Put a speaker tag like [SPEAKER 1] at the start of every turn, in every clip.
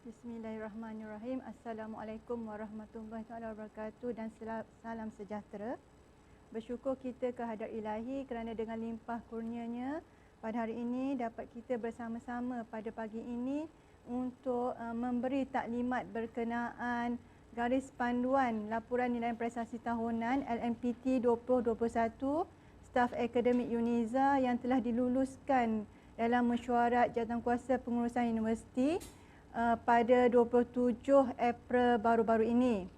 [SPEAKER 1] Bismillahirrahmanirrahim. Assalamualaikum warahmatullahi wabarakatuh dan salam sejahtera. Bersyukur kita kehadrat Ilahi kerana dengan limpah kurnianya pada hari ini dapat kita bersama-sama pada pagi ini untuk memberi taklimat berkenaan garis panduan laporan nilaian prestasi tahunan LMPT 2021 Staf Akademik UNIZA yang telah diluluskan dalam mesyuarat jawatankuasa pengurusan universiti pada 27 April baru-baru ini.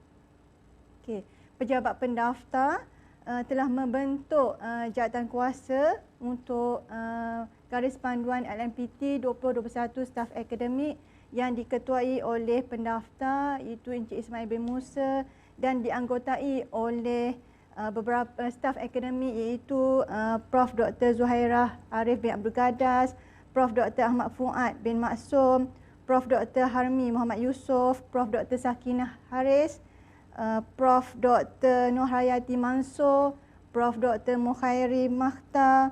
[SPEAKER 1] Okey, pejabat pendaftar telah membentuk jawatankuasa untuk garis panduan LMPT 2021 Staf Akademik yang diketuai oleh pendaftar iaitu Encik Ismail bin Musa dan dianggotai oleh beberapa staf akademik iaitu Prof Dr Zuhairah Arif bin Abdul Gadas, Prof Dr Ahmad Fuad bin Maksum, Prof Dr Harmi Muhammad Yusof, Prof Dr Sakinah Haris, Prof Dr Nurhayati Mansur, Prof Dr Mukhairi Makhtar,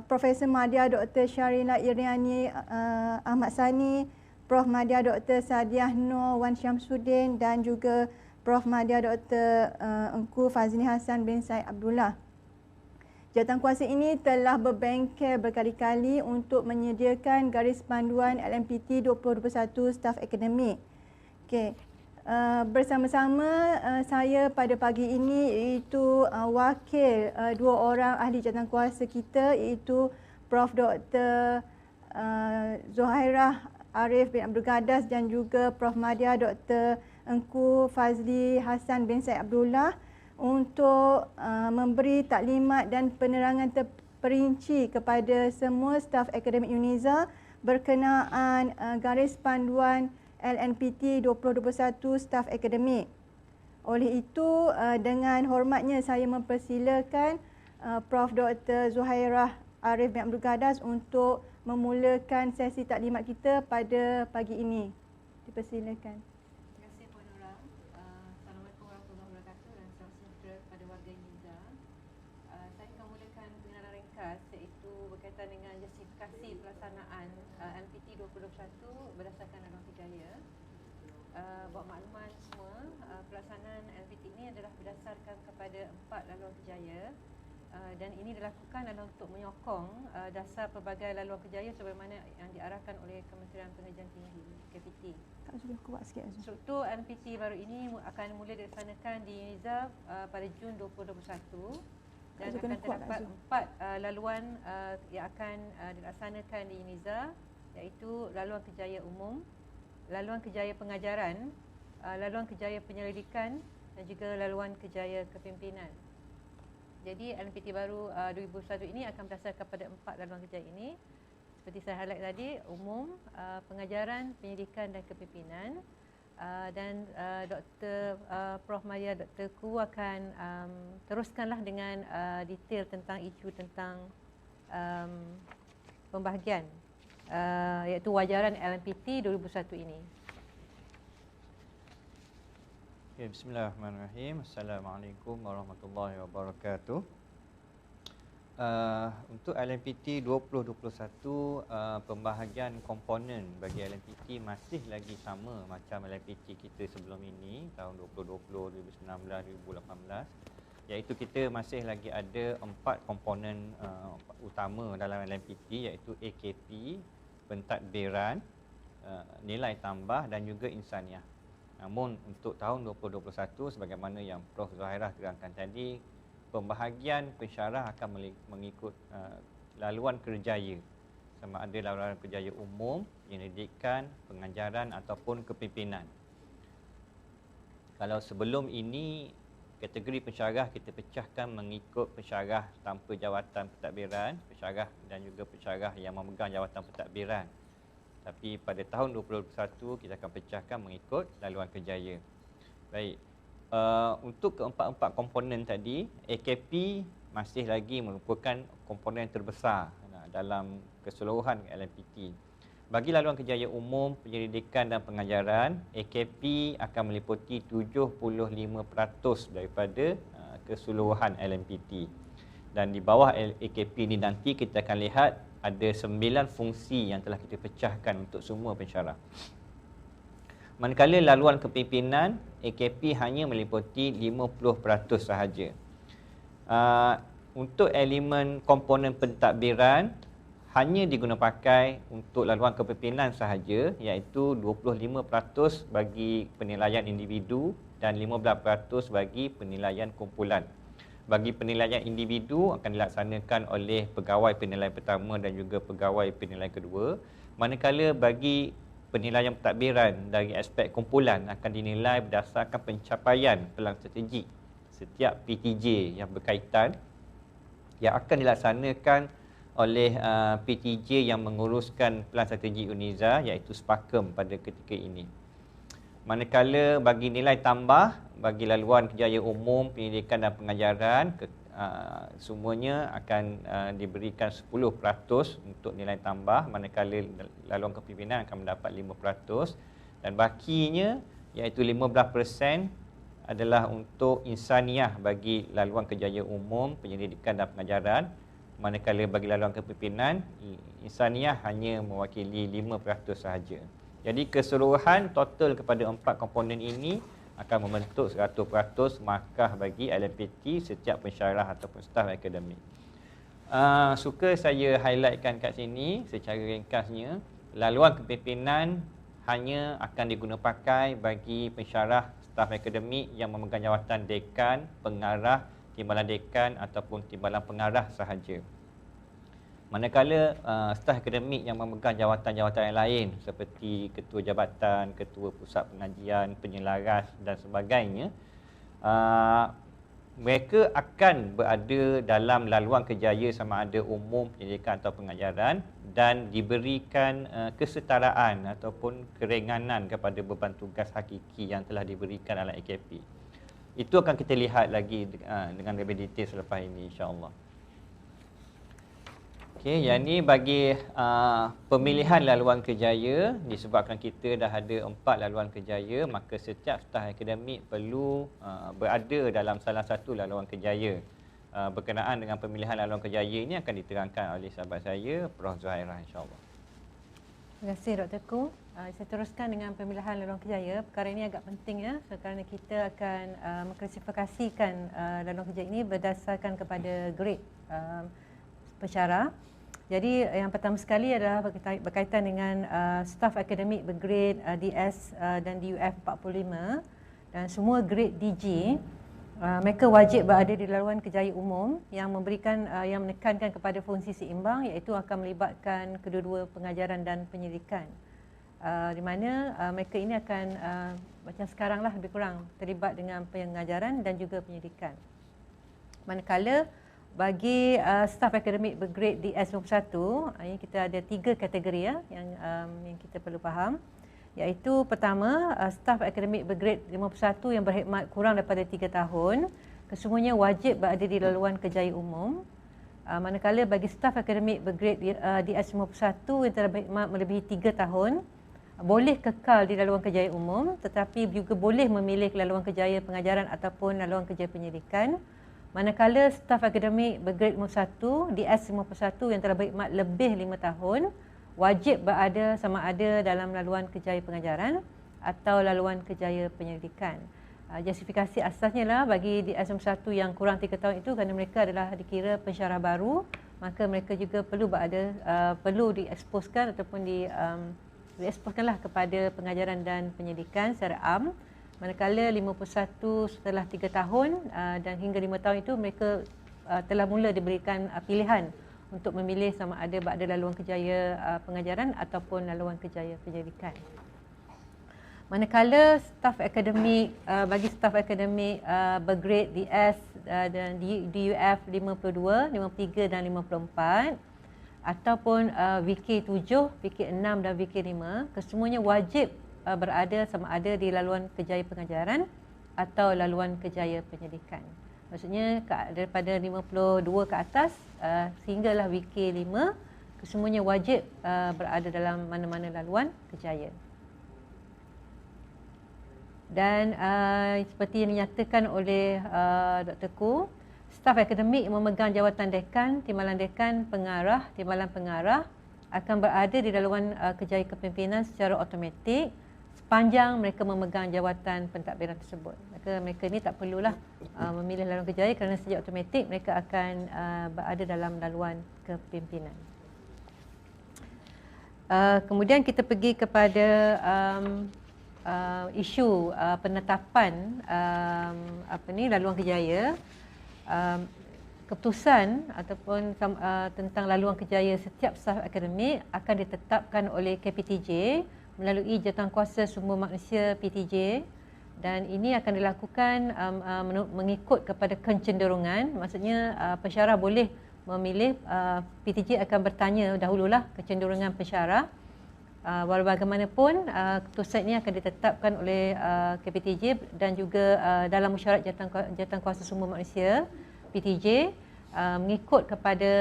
[SPEAKER 1] Profesor Madya Dr Syarila Iriani Ahmad Sani, Prof Madya Dr Sadiah Nur Wan Syamsuddin dan juga Prof Madya Dr Engku Fazli Hassan bin Said Abdullah. Jawatankuasa ini telah berbengkel berkali-kali untuk menyediakan garis panduan LMPT 2021 Staf Akademik. Okey, bersama-sama saya pada pagi ini iaitu wakil dua orang ahli jawatankuasa kita iaitu Prof Dr Zuhairah Arif bin Abdul Gadas dan juga Prof Madya Dr Engku Fazli Hassan bin Said Abdullah untuk memberi taklimat dan penerangan terperinci kepada semua staf akademik UNIZA berkenaan garis panduan LNPT 2021 staf akademik. Oleh itu, dengan hormatnya saya mempersilakan Prof Dr Zuhairah Arif bin Abdul Gadas untuk memulakan sesi taklimat kita pada pagi ini. Dipersilakan.
[SPEAKER 2] Iaitu berkaitan dengan justifikasi pelaksanaan LMPT 2021 berdasarkan Laluan Kerjaya. Buat makluman semua, pelaksanaan LMPT ini adalah berdasarkan kepada 4 laluan kerjaya dan ini dilakukan adalah untuk menyokong dasar pelbagai laluan kerjaya sebagaimana yang diarahkan oleh Kementerian Pengajian Tinggi KPT. Struktur LMPT baru ini akan mula dilaksanakan di UNIZA pada Jun 2021. Dan akan terdapat 4 laluan yang akan dilaksanakan di UNIZA iaitu laluan kerjaya umum, laluan kerjaya pengajaran, laluan kerjaya penyelidikan dan juga laluan kerjaya kepimpinan. Jadi LMPT baru 2021 ini akan berdasarkan pada 4 laluan kerjaya ini. Seperti saya highlight tadi, umum, pengajaran, penyidikan dan kepimpinan. Dan Dr. Prof Madya Dr Ku akan teruskanlah dengan detail tentang isu tentang pembahagian iaitu wajaran LMPT 2021 ini.
[SPEAKER 3] Okay, bismillahirrahmanirrahim. Assalamualaikum warahmatullahi wabarakatuh. Untuk LMPT 2021, pembahagian komponen bagi LMPT masih lagi sama macam LMPT kita sebelum ini tahun 2020, 2019, 2018, iaitu kita masih lagi ada 4 komponen utama dalam LMPT iaitu AKP, pentadbiran, nilai tambah dan juga insaniah. Namun untuk tahun 2021 sebagaimana yang Prof Zuhairah terangkan tadi, pembahagian pensyarah akan mengikut laluan kerjaya, sama ada laluan kerjaya umum, penyelidikan, pengajaran ataupun kepimpinan. Kalau sebelum ini kategori pensyarah kita pecahkan mengikut pensyarah tanpa jawatan pentadbiran, pensyarah dan juga pensyarah yang memegang jawatan pentadbiran. Tapi pada tahun 2021 kita akan pecahkan mengikut laluan kerjaya. Baik. Untuk keempat-empat komponen tadi, AKP masih lagi merupakan komponen terbesar dalam keseluruhan LMPT. Bagi laluan kerjaya umum, penyelidikan dan pengajaran, AKP akan meliputi 75% daripada keseluruhan LMPT. Dan di bawah AKP ini nanti kita akan lihat ada 9 fungsi yang telah kita pecahkan untuk semua pensyarah. Manakala laluan kepimpinan AKP hanya meliputi 50% sahaja. Untuk elemen komponen pentadbiran hanya digunakan pakai untuk laluan kepimpinan sahaja, iaitu 25% bagi penilaian individu dan 15% bagi penilaian kumpulan. Bagi penilaian individu akan dilaksanakan oleh pegawai penilaian pertama dan juga pegawai penilaian kedua. Manakala bagi penilaian pentadbiran dari aspek kumpulan akan dinilai berdasarkan pencapaian pelan strategik setiap PTJ yang berkaitan yang akan dilaksanakan oleh PTJ yang menguruskan pelan strategi UNIZA, iaitu SPAKEM pada ketika ini. Manakala bagi nilai tambah bagi laluan kerjaya umum, pendidikan dan pengajaran, semuanya akan diberikan 10% untuk nilai tambah, manakala laluan kepimpinan akan mendapat 5%, dan bakinya iaitu 15% adalah untuk insaniah bagi laluan kerjaya umum, penyelidikan dan pengajaran. Manakala bagi laluan kepimpinan, insaniah hanya mewakili 5% sahaja. Jadi keseluruhan total kepada 4 komponen ini akan membentuk 100% markah bagi LMPT setiap pensyarah ataupun staf akademik. Suka saya highlightkan kat sini secara ringkasnya, laluan kepimpinan hanya akan digunakan pakai bagi pensyarah staf akademik yang memegang jawatan dekan, pengarah, timbalan dekan ataupun timbalan pengarah sahaja. Manakala staf akademik yang memegang jawatan-jawatan yang lain seperti ketua jabatan, ketua pusat pengajian, penyelaras dan sebagainya, mereka akan berada dalam laluan kerjaya sama ada umum, pendidikan atau pengajaran dan diberikan kesetaraan ataupun keringanan kepada beban tugas hakiki yang telah diberikan dalam AKP. Itu akan kita lihat lagi dengan lebih detail selepas ini, insya-Allah. Okey, yang ni bagi pemilihan laluan kerjaya. Disebabkan kita dah ada 4 laluan kerjaya, maka setiap staf akademik perlu berada dalam salah satu laluan kerjaya. Berkenaan dengan pemilihan laluan kerjaya ini akan diterangkan oleh sahabat saya, Prof. Zuhairah, insya-Allah.
[SPEAKER 2] Terima kasih Dr. Ku. Saya teruskan dengan pemilihan laluan kerjaya. Perkara ini agak penting ya, kerana kita akan mengklasifikasikan laluan kerjaya ini berdasarkan kepada grade pensyarah. Jadi yang pertama sekali adalah berkaitan dengan staf akademik bergrade DS dan DUF 45, dan semua grade DG mereka wajib berada di laluan kerjaya umum yang memberikan yang menekankan kepada fungsi seimbang, iaitu akan melibatkan kedua-dua pengajaran dan penyidikan, di mana mereka ini akan macam sekarang lah lebih kurang terlibat dengan pengajaran dan juga penyidikan. Manakala bagi staf akademik bergrade DS51, ini kita ada 3 kategori ya yang kita perlu faham, iaitu pertama, staf akademik bergrade 51 yang berkhidmat kurang daripada 3 tahun, kesemuanya wajib berada di laluan kerjaya umum. Manakala bagi staf akademik bergrade DS51 yang telah berkhidmat melebihi 3 tahun, boleh kekal di laluan kerjaya umum, tetapi juga boleh memilih laluan kerjaya pengajaran ataupun laluan kerjaya penyidikan. Manakala staf akademik bergrade 51 DS51 yang telah berkhidmat lebih 5 tahun, wajib berada sama ada dalam laluan kerjaya pengajaran atau laluan kerjaya penyelidikan. Justifikasi asasnya lah bagi DS51 yang kurang 3 tahun itu kerana mereka adalah dikira pensyarah baru, maka mereka juga perlu berada perlu dieksposkan ataupun dieksposkanlah kepada pengajaran dan penyelidikan secara am. Manakala 51 setelah 3 tahun dan hingga 5 tahun itu mereka telah mula diberikan pilihan untuk memilih sama ada berada laluan kerjaya pengajaran ataupun laluan kerjaya penyelidikan. Manakala staf akademik bagi staf akademik bergrade DS dan DUF 52, 53 dan 54 ataupun VK7, VK6 dan VK5, kesemuanya wajib berada sama ada di laluan kerjaya pengajaran atau laluan kerjaya penyelidikan. Maksudnya daripada 52 ke atas sehinggalah VK5, kesemuanya wajib berada dalam mana-mana laluan kerjaya. Dan seperti yang dinyatakan oleh Dr. Ku, staf akademik yang memegang jawatan dekan, timbalan dekan, pengarah, timbalan pengarah akan berada di laluan kerjaya kepimpinan secara automatik sepanjang mereka memegang jawatan pentadbiran tersebut. Maka mereka ni tak perlulah memilih laluan kerjaya kerana sejak automatik mereka akan berada dalam laluan kepimpinan. Kemudian kita pergi kepada isu penetapan laluan kerjaya. Keputusan ataupun tentang laluan kerjaya setiap staf akademik akan ditetapkan oleh KPTJ melalui Jawatankuasa Sumber Manusia PTJ, dan ini akan dilakukan mengikut kepada kecenderungan. Maksudnya pensyarah boleh memilih, PTJ akan bertanya dahululah kecenderungan pensyarah. Walau bagaimanapun keputusan ini akan ditetapkan oleh KPTJ dan juga dalam mesyuarat Jawatankuasa Sumber Manusia PTJ mengikut kepada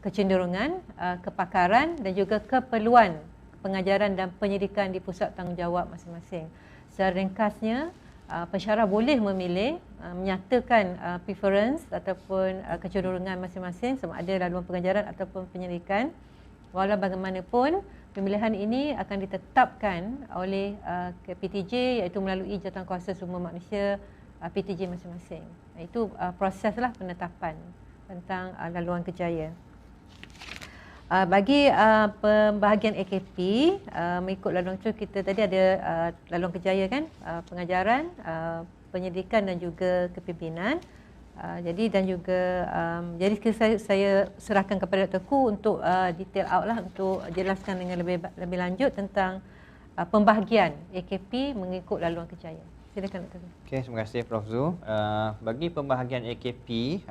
[SPEAKER 2] kecenderungan, kepakaran dan juga keperluan pengajaran dan penyidikan di pusat tanggungjawab masing-masing. Secara ringkasnya, pensyarah boleh memilih menyatakan preference ataupun kecenderungan masing-masing sama ada laluan pengajaran ataupun penyidikan. Walau bagaimanapun, pemilihan ini akan ditetapkan oleh KPTJ iaitu melalui Jawatankuasa Sumber Manusia PTJ masing-masing. Itu proseslah penetapan tentang laluan kerjaya. Bagi pembahagian AKP, mengikut laluan itu kita tadi ada laluan kerjaya kan, pengajaran, penyidikan dan juga kepimpinan. Jadi saya serahkan kepada Dr. Khoo untuk detail out lah, untuk jelaskan dengan lebih lanjut tentang pembahagian AKP mengikut laluan kerjaya. Silakan Dr. Khoo.
[SPEAKER 3] Okey, terima kasih Prof. Zul. Bagi pembahagian AKP,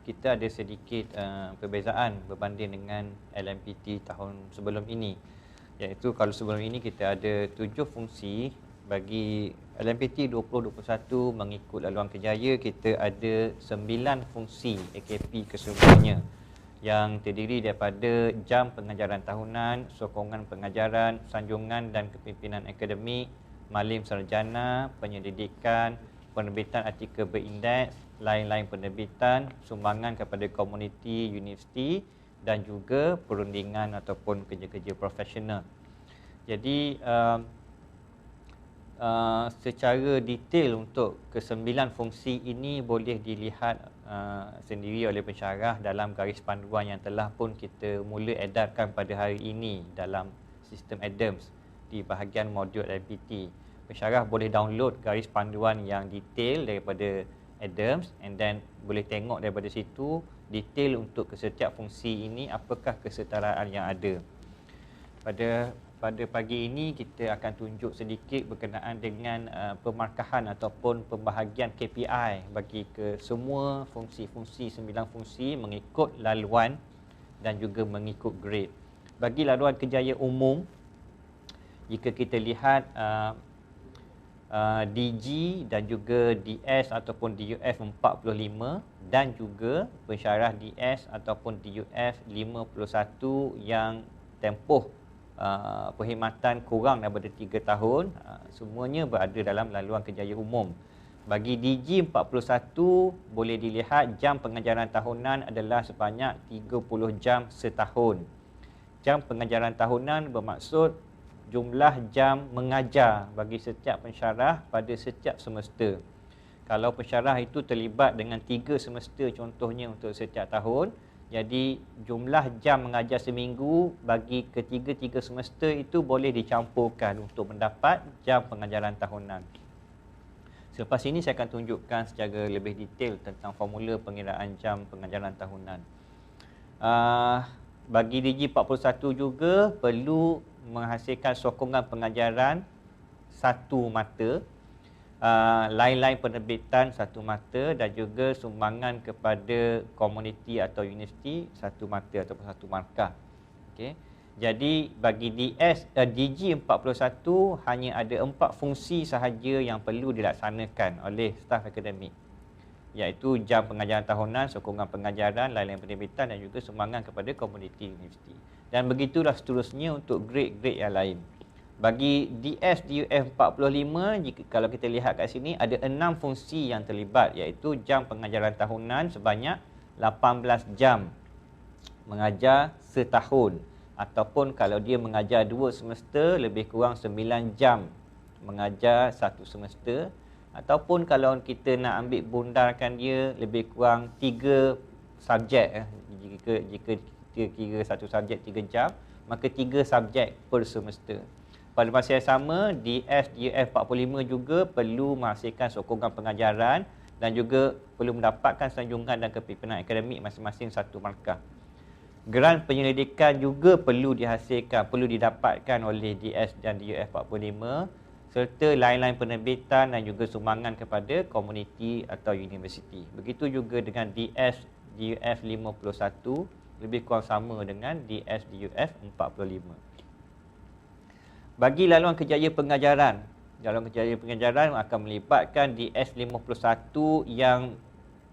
[SPEAKER 3] kita ada sedikit perbezaan berbanding dengan LMPT tahun sebelum ini. Iaitu kalau sebelum ini kita ada 7 fungsi, bagi LMPT 2021 mengikut laluan kerjaya kita ada 9 fungsi AKP keseluruhannya yang terdiri daripada jam pengajaran tahunan, sokongan pengajaran, sanjungan dan kepimpinan akademik, malim sarjana, penyelidikan, penerbitan artikel berindeks, lain-lain penerbitan, sumbangan kepada komuniti universiti dan juga perundingan ataupun kerja-kerja profesional. Jadi secara detail untuk ke-9 fungsi ini boleh dilihat sendiri oleh pensyarah dalam garis panduan yang telah pun kita mula edarkan pada hari ini dalam sistem ADAMS di bahagian modul LPT. Pensyarah boleh download garis panduan yang detail daripada ADAMS and then boleh tengok daripada situ detail untuk setiap fungsi ini apakah kesetaraan yang ada. Pada pagi ini kita akan tunjuk sedikit berkenaan dengan pemarkahan ataupun pembahagian KPI bagi ke semua fungsi-fungsi, 9 fungsi mengikut laluan dan juga mengikut grade. Bagi laluan kerjaya umum, jika kita lihat DG dan juga DS ataupun DUF 45 dan juga pensyarah DS ataupun DUF 51 yang tempoh perkhidmatan kurang daripada 3 tahun, semuanya berada dalam laluan kerjaya umum. Bagi DG 41 boleh dilihat jam pengajaran tahunan adalah sebanyak 30 jam setahun. Jam pengajaran tahunan bermaksud jumlah jam mengajar bagi setiap pensyarah pada setiap semester. Kalau pensyarah itu terlibat dengan 3 semester contohnya untuk setiap tahun, jadi jumlah jam mengajar seminggu bagi ketiga-tiga semester itu boleh dicampurkan untuk mendapat jam pengajaran tahunan. Selepas ini saya akan tunjukkan secara lebih detail tentang formula pengiraan jam pengajaran tahunan. Bagi DG 41 juga perlu menghasilkan sokongan pengajaran 1 mata, lain-lain penerbitan 1 mata dan juga sumbangan kepada komuniti atau universiti 1 mata ataupun 1 markah. Okey. Jadi bagi DG 41 hanya ada 4 fungsi sahaja yang perlu dilaksanakan oleh staf akademik, iaitu jam pengajaran tahunan, sokongan pengajaran, lain-lain penerbitan dan juga sumbangan kepada komuniti universiti. Dan begitulah seterusnya untuk grade-grade yang lain. Bagi DS DUF 45, kalau kita lihat kat sini ada 6 fungsi yang terlibat, iaitu jam pengajaran tahunan sebanyak 18 jam mengajar setahun. ataupun kalau dia mengajar 2 semester lebih kurang 9 jam mengajar 1 semester, ataupun kalau kita nak ambil bundarkan dia lebih kurang 3 subjek jika kita kira satu subjek 3 jam, maka 3 subjek per semester. Pada masa yang sama, DS DUF 45 juga perlu menghasilkan sokongan pengajaran dan juga perlu mendapatkan sanjungan dan kepimpinan akademik masing-masing 1 markah. Geran penyelidikan juga perlu dihasilkan, perlu didapatkan oleh DS dan DUF 45 serta lain-lain penerbitan dan juga sumbangan kepada komuniti atau universiti. Begitu juga dengan DS DUF 51 lebih kurang sama dengan DS DUF 45. Bagi laluan kerjaya pengajaran, laluan kerjaya pengajaran akan melibatkan DS 51 yang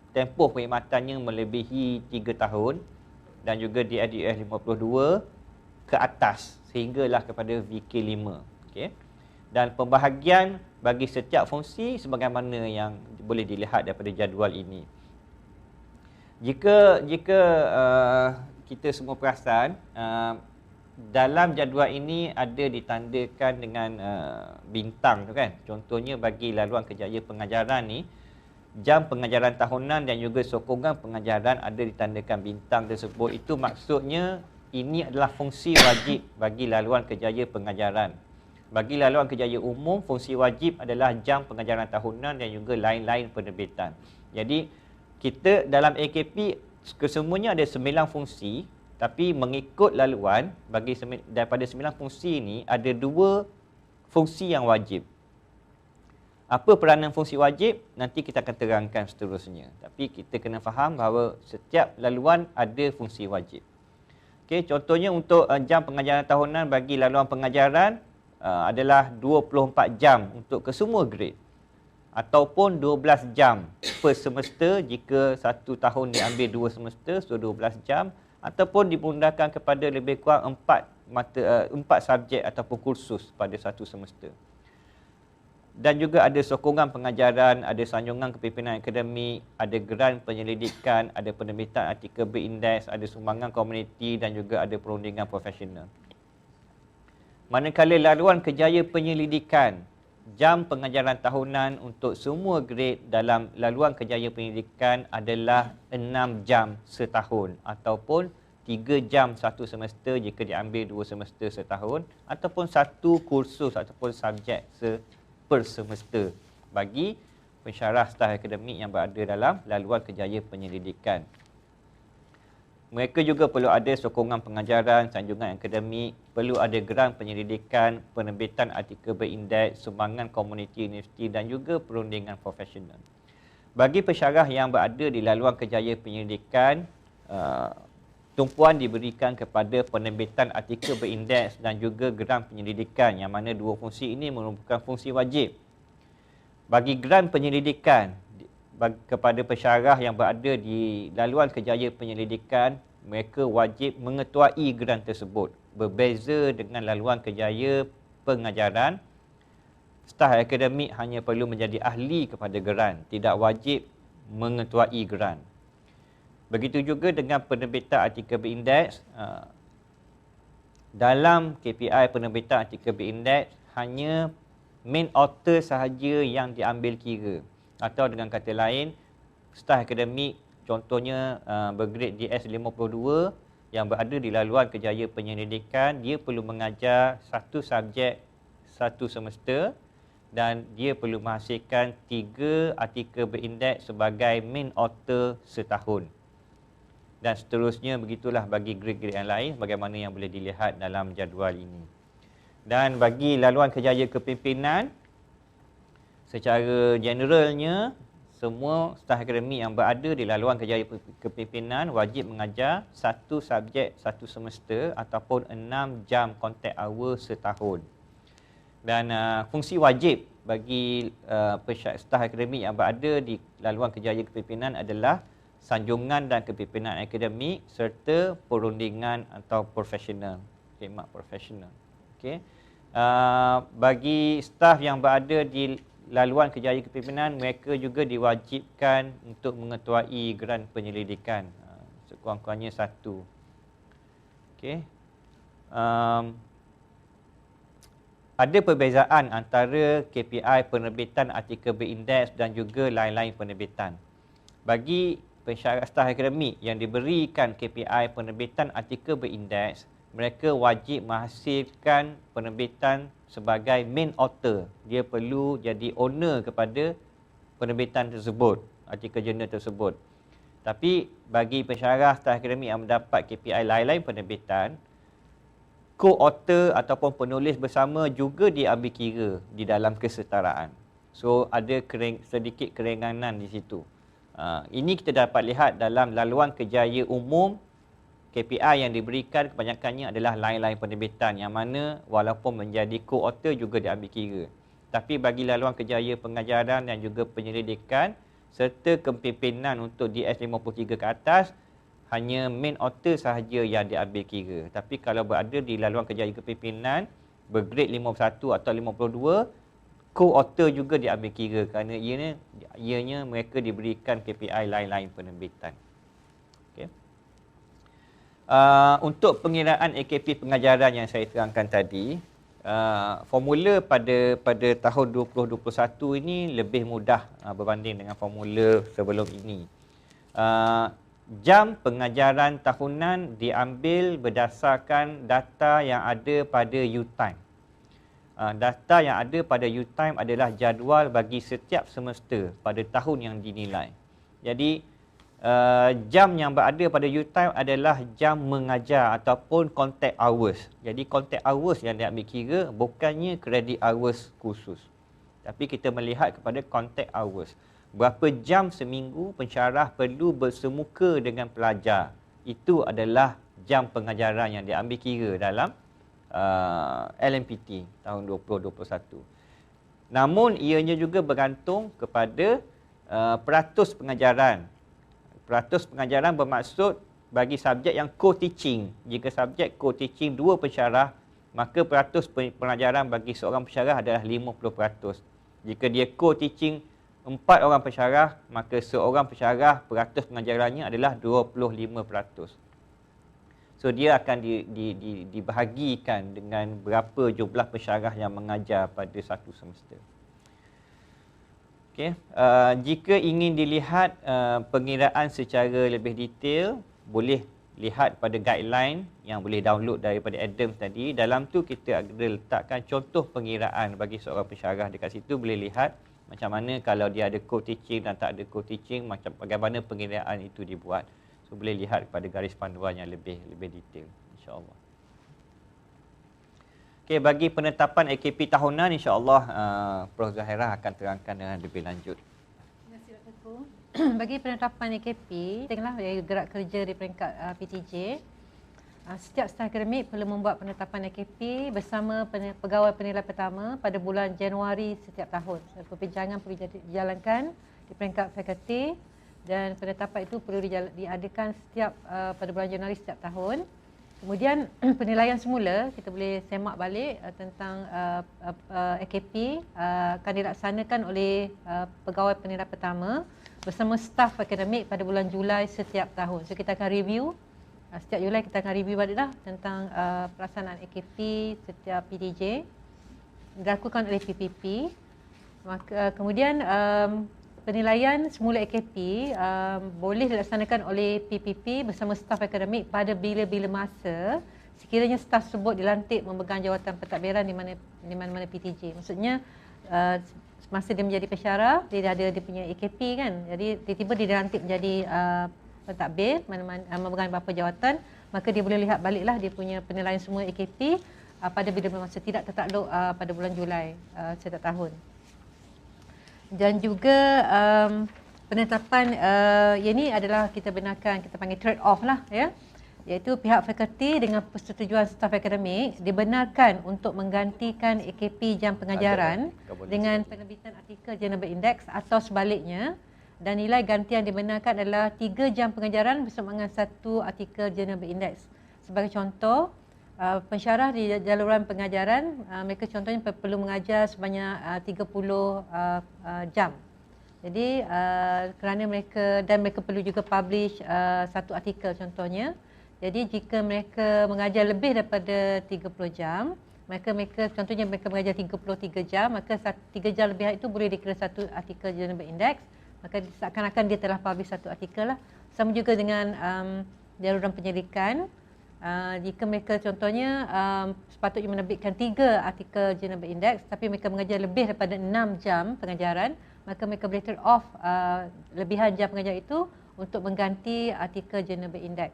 [SPEAKER 3] tempoh perkhidmatannya melebihi 3 tahun dan juga DIF 52 ke atas sehinggalah kepada VK5. Okey. Dan pembahagian bagi setiap fungsi sebagaimana yang boleh dilihat daripada jadual ini. Jika kita semua perasan, dalam jadual ini ada ditandakan dengan bintang tu kan. Contohnya bagi laluan kerjaya pengajaran ni, jam pengajaran tahunan dan juga sokongan pengajaran ada ditandakan bintang tersebut. Itu maksudnya ini adalah fungsi wajib bagi laluan kerjaya pengajaran. Bagi laluan kerjaya umum, fungsi wajib adalah jam pengajaran tahunan dan juga lain-lain penerbitan. Jadi kita dalam AKP kesemuanya ada 9 fungsi, tapi mengikut laluan daripada 9 fungsi ini ada 2 fungsi yang wajib. Apa peranan fungsi wajib? Nanti kita akan terangkan seterusnya. Tapi kita kena faham bahawa setiap laluan ada fungsi wajib. Okey, contohnya untuk jam pengajaran tahunan bagi laluan pengajaran adalah 24 jam untuk kesemua grade. Ataupun 12 jam per semester jika satu tahun diambil 2 semester, so 12 jam. Ataupun dibundakan kepada lebih kurang 4 subjek ataupun kursus pada satu semester. Dan juga ada sokongan pengajaran, ada sanjungan kepimpinan akademik, ada geran penyelidikan, ada penerbitan artikel berindeks, ada sumbangan komuniti dan juga ada perundingan profesional. Manakala laluan kerjaya penyelidikan, jam pengajaran tahunan untuk semua grade dalam laluan kerjaya penyelidikan adalah 6 jam setahun ataupun 3 jam satu semester jika diambil 2 semester setahun ataupun 1 kursus ataupun subjek per semester bagi pensyarah staf akademik yang berada dalam laluan kerjaya penyelidikan. Mereka juga perlu ada sokongan pengajaran, sanjungan akademik, perlu ada geran penyelidikan, penerbitan artikel berindeks, sumbangan komuniti universiti dan juga perundingan profesional. Bagi pensyarah yang berada di laluan kerjaya penyelidikan, tumpuan diberikan kepada penerbitan artikel berindeks dan juga geran penyelidikan yang mana 2 fungsi ini merupakan fungsi wajib. Bagi geran penyelidikan kepada pensyarah yang berada di laluan kerjaya penyelidikan, mereka wajib mengetuai geran tersebut. Berbeza dengan laluan kerjaya pengajaran, staf akademik hanya perlu menjadi ahli kepada geran, tidak wajib mengetuai geran. Begitu juga dengan penerbitan artikel berindeks. Dalam KPI penerbitan artikel berindeks, hanya main author sahaja yang diambil kira. Atau dengan kata lain, staf akademik contohnya bergrade DS 52 yang berada di laluan kerjaya penyelidikan, dia perlu mengajar 1 subjek 1 semester dan dia perlu menghasilkan 3 artikel berindeks sebagai main author setahun. Dan seterusnya begitulah bagi grade-grade yang lain bagaimana yang boleh dilihat dalam jadual ini. Dan bagi laluan kerjaya kepimpinan, secara generalnya semua staf akademik yang berada di laluan kerjaya kepimpinan wajib mengajar 1 subjek 1 semester ataupun 6 jam contact hour setahun. Dan fungsi wajib bagi staf akademik yang berada di laluan kerjaya kepimpinan adalah sanjungan dan kepimpinan akademik serta perundingan atau profesional, khidmat profesional. Okey. Bagi staf yang berada di laluan kerjaya kepimpinan, mereka juga diwajibkan untuk mengetuai geran penyelidikan, sekurang-kurangnya 1. Okey. ada perbezaan antara KPI penerbitan artikel berindeks dan juga lain-lain penerbitan. Bagi pensyarah staf akademik yang diberikan KPI penerbitan artikel berindeks, mereka wajib menghasilkan penerbitan sebagai main author. Dia perlu jadi owner kepada penerbitan tersebut, artikel jurnal tersebut. Tapi bagi pensyarah staf akademik yang mendapat KPI lain-lain penerbitan, co-author ataupun penulis bersama juga diambil kira di dalam kesetaraan. So ada sedikit keringanan di situ. Ini kita dapat lihat dalam laluan kerjaya umum. KPI yang diberikan kebanyakannya adalah lain-lain penerbitan yang mana walaupun menjadi co-author juga diambil kira. Tapi bagi laluan kerjaya pengajaran dan juga penyelidikan serta kepimpinan untuk DS53 ke atas, hanya main author sahaja yang diambil kira. Tapi kalau berada di laluan kerjaya kepimpinan bergrade 51 atau 52, co-author juga diambil kira kerana ianya mereka diberikan KPI lain-lain penerbitan. Okay. Untuk pengiraan AKP pengajaran yang saya terangkan tadi, formula pada tahun 2021 ini lebih mudah berbanding dengan formula sebelum ini. Jam pengajaran tahunan diambil berdasarkan data yang ada pada U-Time. Data yang ada pada U-Time adalah jadual bagi setiap semester pada tahun yang dinilai. Jadi, jam yang berada pada U-Time adalah jam mengajar ataupun contact hours. Jadi, contact hours yang diambil kira bukannya credit hours khusus. Tapi kita melihat kepada contact hours. Berapa jam seminggu pensyarah perlu bersemuka dengan pelajar. Itu adalah jam pengajaran yang diambil kira dalam LMPT tahun 2021. Namun ianya juga bergantung kepada peratus pengajaran. Peratus pengajaran bermaksud bagi subjek yang co-teaching. Jika subjek co-teaching 2 pensyarah, maka peratus pengajaran bagi seorang pensyarah adalah 50%. Jika dia co-teaching 4 orang pensyarah, maka seorang pensyarah peratus pengajarannya adalah 25%. So dia akan dibahagikan dengan berapa jumlah pensyarah yang mengajar pada satu semester. Okay. Jika ingin dilihat pengiraan secara lebih detail, boleh lihat pada guideline yang boleh download daripada Adam tadi. Dalam tu kita ada letakkan contoh pengiraan bagi seorang pensyarah. Dekat situ boleh lihat macam mana kalau dia ada co-teaching dan tak ada co-teaching, macam bagaimana pengiraan itu dibuat. So boleh lihat pada garis panduan yang lebih detail, insya-Allah. Okey, bagi penetapan AKP tahunan, insya-Allah Prof Zahirah akan terangkan dengan lebih lanjut.
[SPEAKER 2] Terima kasih Dr. Ko. Bagi penetapan AKP, tengoklah gerak kerja di peringkat PTJ. Setiap staf akademik perlu membuat penetapan AKP bersama pegawai penilai pertama pada bulan Januari setiap tahun. Perbincangan perlu dijalankan di peringkat fakulti dan penetapan itu perlu diadakan setiap pada bulan Januari setiap tahun. Kemudian penilaian semula kita boleh semak balik tentang AKP akan dilaksanakan oleh pegawai penilai pertama bersama staf akademik pada bulan Julai setiap tahun. So kita akan review setiap Julai, kita akan review balik tentang pelaksanaan AKP setiap PTJ dilakukan oleh PPP. Maka kemudian penilaian semula AKP boleh dilaksanakan oleh PPP bersama staf akademik pada bila-bila masa sekiranya staf tersebut dilantik memegang jawatan pentadbiran di mana-mana PTJ. Maksudnya masa dia menjadi pensyarah, dia ada dia punya AKP kan. Jadi tiba-tiba dia dilantik menjadi pentadbir memegang beberapa jawatan, maka dia boleh lihat baliklah dia punya penilaian semua AKP pada bila masa, tidak tertakluk pada bulan Julai setiap tahun. Dan juga penetapan ini adalah kita benarkan, kita panggil trade off lah ya, iaitu pihak fakulti dengan persetujuan staf akademik dibenarkan untuk menggantikan AKP jam pengajaran dengan penerbitan artikel jurnal berindeks atau sebaliknya. Dan nilai gantian dibenarkan adalah 3 jam pengajaran bersama dengan 1 artikel jurnal berindeks. Sebagai contoh, pensyarah di jaluran pengajaran, mereka contohnya perlu mengajar sebanyak 30 jam. Jadi kerana mereka perlu juga publish 1 artikel contohnya. Jadi jika mereka mengajar lebih daripada 30 jam, mereka contohnya mereka mengajar 33 jam, maka 3 jam lebih itu boleh dikira satu artikel Journal Index. Maka seakan-akan dia telah publish satu artikel lah. Sama juga dengan jaluran penyelidikan. Jika mereka contohnya sepatutnya menerbitkan 3 artikel Journal Index, tapi mereka mengajar lebih daripada 6 jam pengajaran, maka mereka boleh turn off lebihan jam pengajar itu untuk mengganti artikel Journal Index.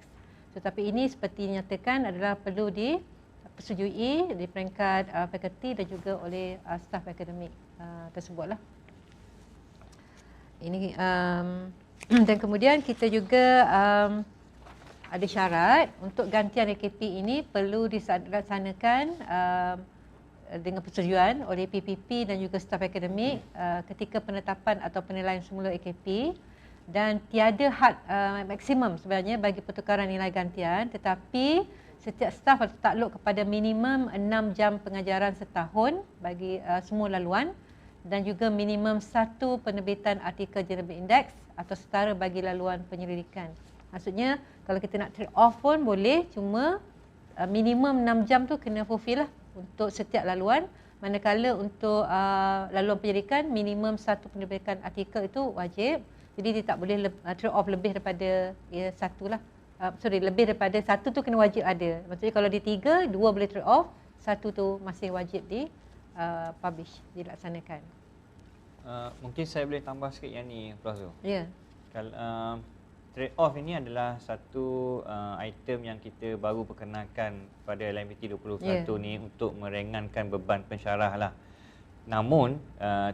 [SPEAKER 2] Tetapi ini seperti dinyatakan adalah perlu dipersetujui di peringkat fakulti dan juga oleh staf akademik tersebutlah. Ini dan kemudian kita juga ada syarat untuk gantian AKP ini perlu dilaksanakan dengan persetujuan oleh PPP dan juga staf akademik ketika penetapan atau penilaian semula AKP, dan tiada had maksimum sebenarnya bagi pertukaran nilai gantian, tetapi setiap staf harus takluk kepada minimum 6 jam pengajaran setahun bagi semua laluan, dan juga minimum 1 penerbitan artikel Journal Index atau setara bagi laluan penyelidikan. Maksudnya kalau kita nak trade off pun boleh, cuma minimum 6 jam tu kena fulfill lah untuk setiap laluan, manakala untuk laluan penyelidikan minimum 1 penerbitan artikel itu wajib. Jadi dia tak boleh trade off lebih daripada satu lah. Lebih daripada 1 tu kena wajib ada. Maksudnya kalau dia 3, 2 boleh trade off, 1 tu masih wajib publish, dilaksanakan.
[SPEAKER 3] Mungkin saya boleh tambah sikit yang ni, Prof. Zul.
[SPEAKER 2] Ya.
[SPEAKER 3] Kalau trade off ini adalah satu item yang kita baru perkenalkan pada LMPT 2021 ni untuk meringankan beban pensyarah lah. Namun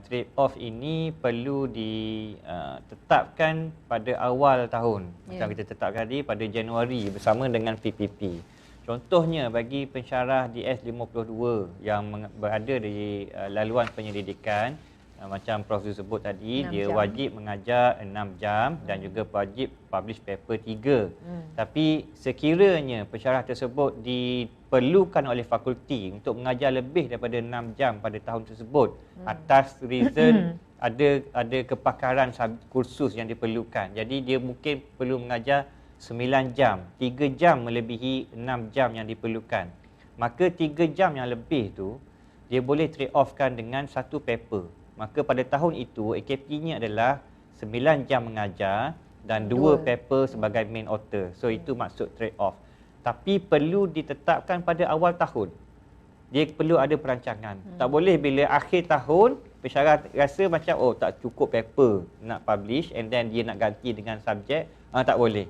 [SPEAKER 3] trade off ini perlu ditetapkan pada awal tahun. Macam kita tetapkan tadi pada Januari bersama dengan PPP. Contohnya bagi pensyarah DS52 yang berada di laluan penyelidikan, macam Prof Zul sebut tadi, dia wajib mengajar 6 jam dan juga wajib publish paper 3. Tapi sekiranya pensyarah tersebut diperlukan oleh fakulti untuk mengajar lebih daripada 6 jam pada tahun tersebut atas reason ada kepakaran kursus yang diperlukan. Jadi dia mungkin perlu mengajar 9 jam, 3 jam melebihi 6 jam yang diperlukan. Maka 3 jam yang lebih tu dia boleh trade offkan dengan 1 paper. Maka pada tahun itu AKP-nya adalah 9 jam mengajar dan 2 paper sebagai main author. So itu maksud trade off. Tapi perlu ditetapkan pada awal tahun. Dia perlu ada perancangan. Tak boleh bila akhir tahun pensyarah rasa macam tak cukup paper nak publish and then dia nak ganti dengan subjek. Tak boleh.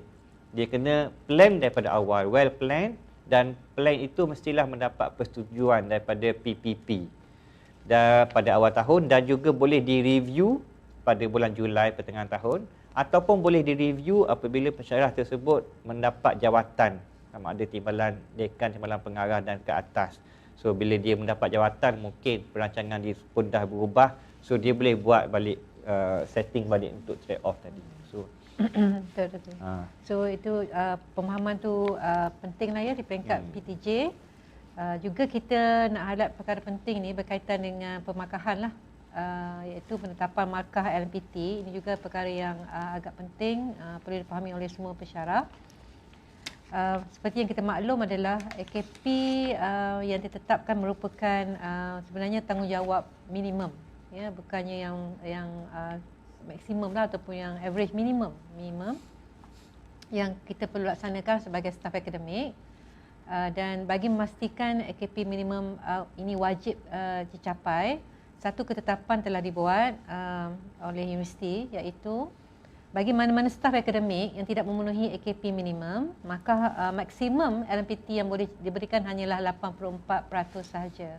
[SPEAKER 3] Dia kena plan daripada awal, well planned, dan plan itu mestilah mendapat persetujuan daripada PPP pada awal tahun, dan juga boleh direview pada bulan Julai pertengahan tahun, ataupun boleh direview apabila pensyarah tersebut mendapat jawatan, sama ada timbalan dekan, timbalan pengarah dan ke atas. So bila dia mendapat jawatan, mungkin perancangan dia pun dah berubah, so dia boleh buat balik setting balik untuk trade off tadi. So
[SPEAKER 2] betul. So itu pemahaman tu pentinglah ya di peringkat PTJ. Juga kita nak highlight perkara penting ni berkaitan dengan pemakahan lah, iaitu penetapan markah LMPT. Ini juga perkara yang agak penting, perlu dipahami oleh semua pensyarah. Seperti yang kita maklum adalah AKP yang ditetapkan merupakan sebenarnya tanggungjawab minimum, ya, bukannya yang maksimum lah ataupun yang average, minimum yang kita perlu laksanakan sebagai staf akademik. Dan bagi memastikan AKP minimum ini wajib dicapai, satu ketetapan telah dibuat oleh universiti, iaitu bagi mana-mana staf akademik yang tidak memenuhi AKP minimum, maka maksimum LMPT yang boleh diberikan hanyalah 84% sahaja.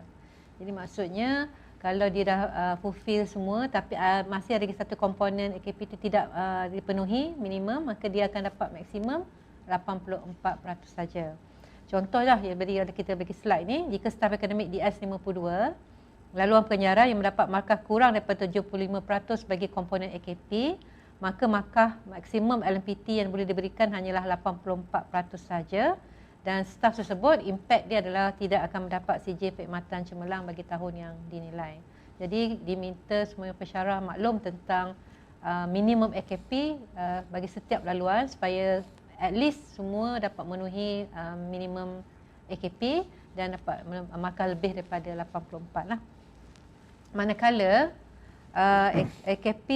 [SPEAKER 2] Jadi maksudnya kalau dia dah fulfill semua tapi masih ada satu komponen AKP itu tidak dipenuhi minimum, maka dia akan dapat maksimum 84% saja. Contohlah yang kita bagi slide ni, jika staf akademik DS52 laluan penyiaran yang mendapat markah kurang daripada 75% bagi komponen AKP, maka markah maksimum LMPT yang boleh diberikan hanyalah 84% saja, dan staf tersebut impact dia adalah tidak akan mendapat CJ perkhidmatan cemerlang bagi tahun yang dinilai. Jadi diminta semua pensyarah maklum tentang minimum AKP bagi setiap laluan supaya at least semua dapat memenuhi minimum AKP dan dapat makan lebih daripada 84 lah. Manakala AKP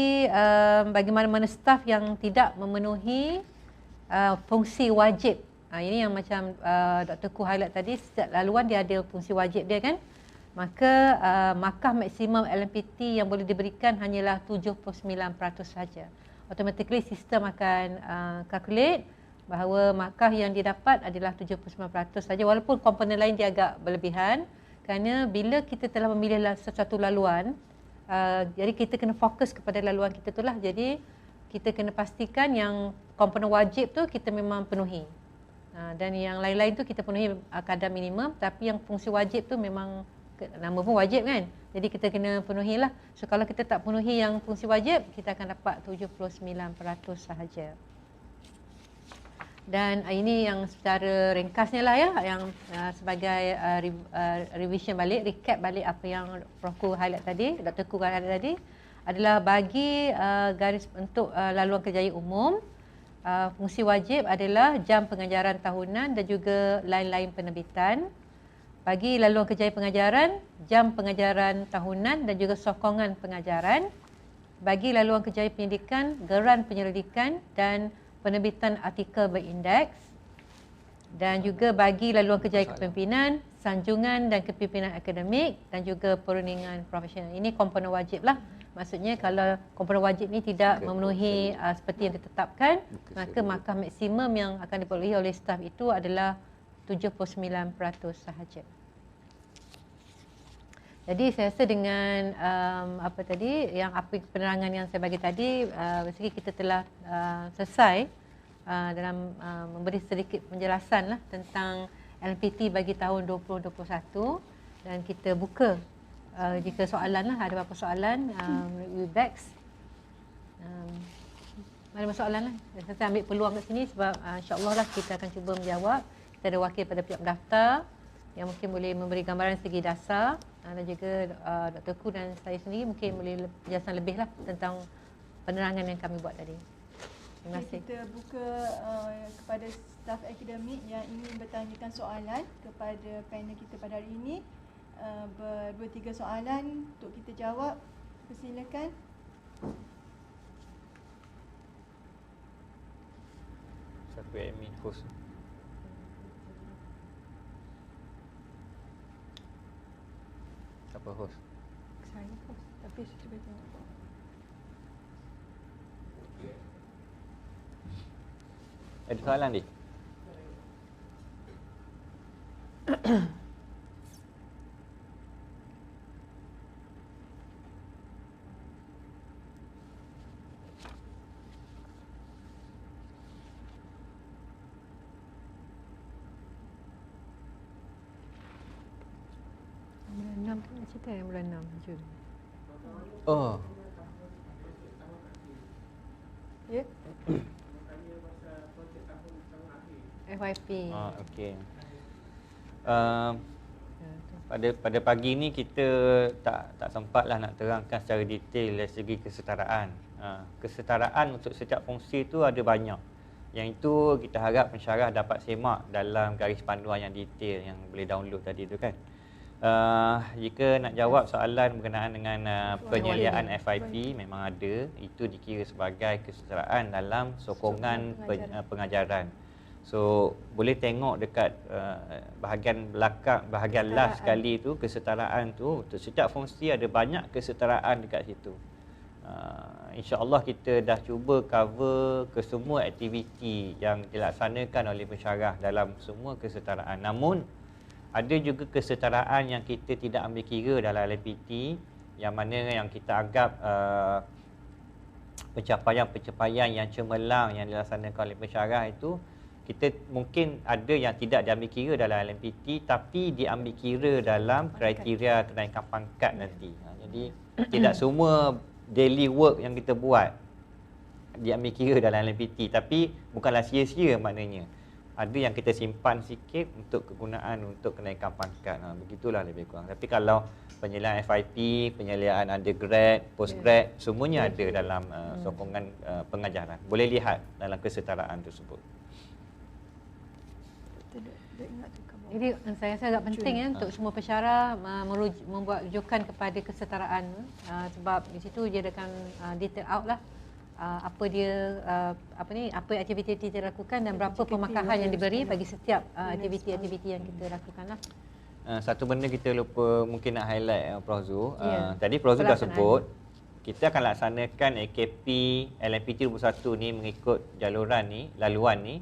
[SPEAKER 2] bagi mana-mana staf yang tidak memenuhi fungsi wajib. Ini yang macam Dr. Khoo highlight tadi, setiap laluan dia ada fungsi wajib dia kan. Maka markah maksimum LMPT yang boleh diberikan hanyalah 79% saja. Automatically sistem akan calculate bahawa markah yang didapat adalah 79% saja, walaupun komponen lain dia agak berlebihan. Kerana bila kita telah memilih sesuatu laluan, jadi kita kena fokus kepada laluan kita tu lah. Jadi kita kena pastikan yang komponen wajib tu kita memang penuhi. Dan yang lain-lain tu kita penuhi kadar minimum, tapi yang fungsi wajib tu memang nama pun wajib kan. Jadi kita kena penuhilah. So kalau kita tak penuhi yang fungsi wajib, kita akan dapat 79% sahaja. Dan ini yang secara ringkasnya lah ya, yang sebagai revision balik, recap balik apa yang Prof. Khoo highlight tadi, Dr. Khoo highlight tadi, adalah bagi garis untuk laluan kerjaya umum, fungsi wajib adalah jam pengajaran tahunan dan juga lain-lain penerbitan. Bagi laluan kerjaya pengajaran, jam pengajaran tahunan dan juga sokongan pengajaran. Bagi laluan kerjaya pendidikan, geran penyelidikan dan penerbitan artikel berindeks. Dan juga bagi laluan kerjaya kepimpinan, sanjungan dan kepimpinan akademik dan juga perundingan profesional. Ini komponen wajib lah. Maksudnya kalau komponen wajib ni tidak memenuhi seperti yang ditetapkan, maka markah maksimum yang akan diperolehi oleh staf itu adalah 79% sahaja. Jadi saya rasa dengan penerangan yang saya bagi tadi, basically kita telah selesai dalam memberi sedikit penjelasan lah tentang LMPT bagi tahun 2021, dan kita buka jika soalan lah, ada beberapa soalan Webex. Ada soalan lah. Saya ambil peluang kat sini sebab insya-Allah lah kita akan cuba menjawab. Kita ada wakil pada pihak pendaftar yang mungkin boleh memberi gambaran segi dasar, dan juga Dr. Khoo dan saya sendiri mungkin boleh penjelasan lebih lah tentang penerangan yang kami buat tadi. Terima kasih.
[SPEAKER 1] Kita buka kepada staf akademik yang ingin bertanyakan soalan kepada panel kita pada hari ini. Berdua-tiga soalan untuk kita jawab. Persilakan.
[SPEAKER 3] Satu admin host. Siapa host?
[SPEAKER 1] Saya host, tapi saya cuba tengok.
[SPEAKER 3] Ada soalan ni?
[SPEAKER 2] Bulan 6 kan nak cerita yang bulan 6 Jun.
[SPEAKER 3] Oh.
[SPEAKER 2] Ya. FYP.
[SPEAKER 3] Okey. Pada pagi ni kita tak sempatlah nak terangkan secara detail dari segi kesetaraan. Kesetaraan untuk setiap fungsi tu ada banyak. Yang itu kita harap pensyarah dapat semak dalam garis panduan yang detail yang boleh download tadi tu kan. Jika nak jawab soalan berkenaan dengan penyeliaan FYP, memang ada. Itu dikira sebagai kesetaraan dalam sokongan pengajaran. So boleh tengok dekat bahagian belakang, bahagian last sekali tu, kesetaraan tu. Untuk setiap fungsi ada banyak kesetaraan dekat situ. InsyaAllah kita dah cuba cover ke semua aktiviti yang dilaksanakan oleh pensyarah dalam semua kesetaraan. Namun ada juga kesetaraan yang kita tidak ambil kira dalam LMPT, yang mana yang kita anggap pencapaian-pencapaian yang cemerlang yang dilaksanakan oleh pensyarah itu, kita mungkin ada yang tidak diambil kira dalam LMPT tapi diambil kira dalam kriteria kenaikan pangkat nanti. Jadi tidak semua daily work yang kita buat diambil kira dalam LMPT, tapi bukanlah sia-sia maknanya. Ada yang kita simpan sikit untuk kegunaan untuk kenaikan pangkat. Begitulah lebih kurang. Tapi kalau penyeliaan FYP, penyeliaan undergrad, postgrad, semuanya ada dalam sokongan pengajaran. Boleh lihat dalam kesetaraan tersebut.
[SPEAKER 1] Kita ingat tu kamu.
[SPEAKER 2] Jadi saya rasa agak penting ya untuk semua pensyarah membuat rujukan kepada kesetaraan, sebab di situ dia akan detail out lah apa dia apa aktiviti yang kita lakukan dan berapa pemakahan yang diberi bagi setiap aktiviti-aktiviti yang kita lakukan lah.
[SPEAKER 3] Satu benda kita lupa mungkin nak highlight Prof Zul. Tadi Prof Zul dah sebut kita akan laksanakan AKP LMPT 21 ni mengikut laluan ni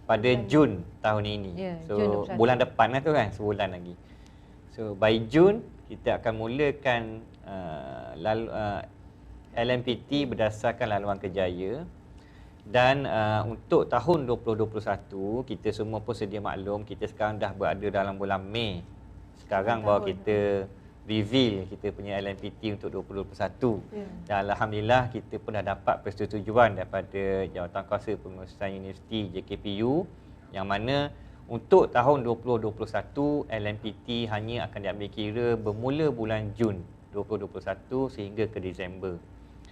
[SPEAKER 3] pada Jun tahun ini. So bulan depan lah tu kan, sebulan lagi. So by Jun kita akan mulakan LMPT berdasarkan laluan kerjaya. Dan untuk tahun 2021 kita semua pun sedia maklum kita sekarang dah berada dalam bulan Mei. Sekarang baru kita reveal kita punya LMPT untuk 2021. Dan alhamdulillah kita pun dah dapat persetujuan daripada Jawatankuasa Pengurusan Universiti JKPU yang mana untuk tahun 2021 LMPT hanya akan diambil kira bermula bulan Jun 2021 sehingga ke Disember.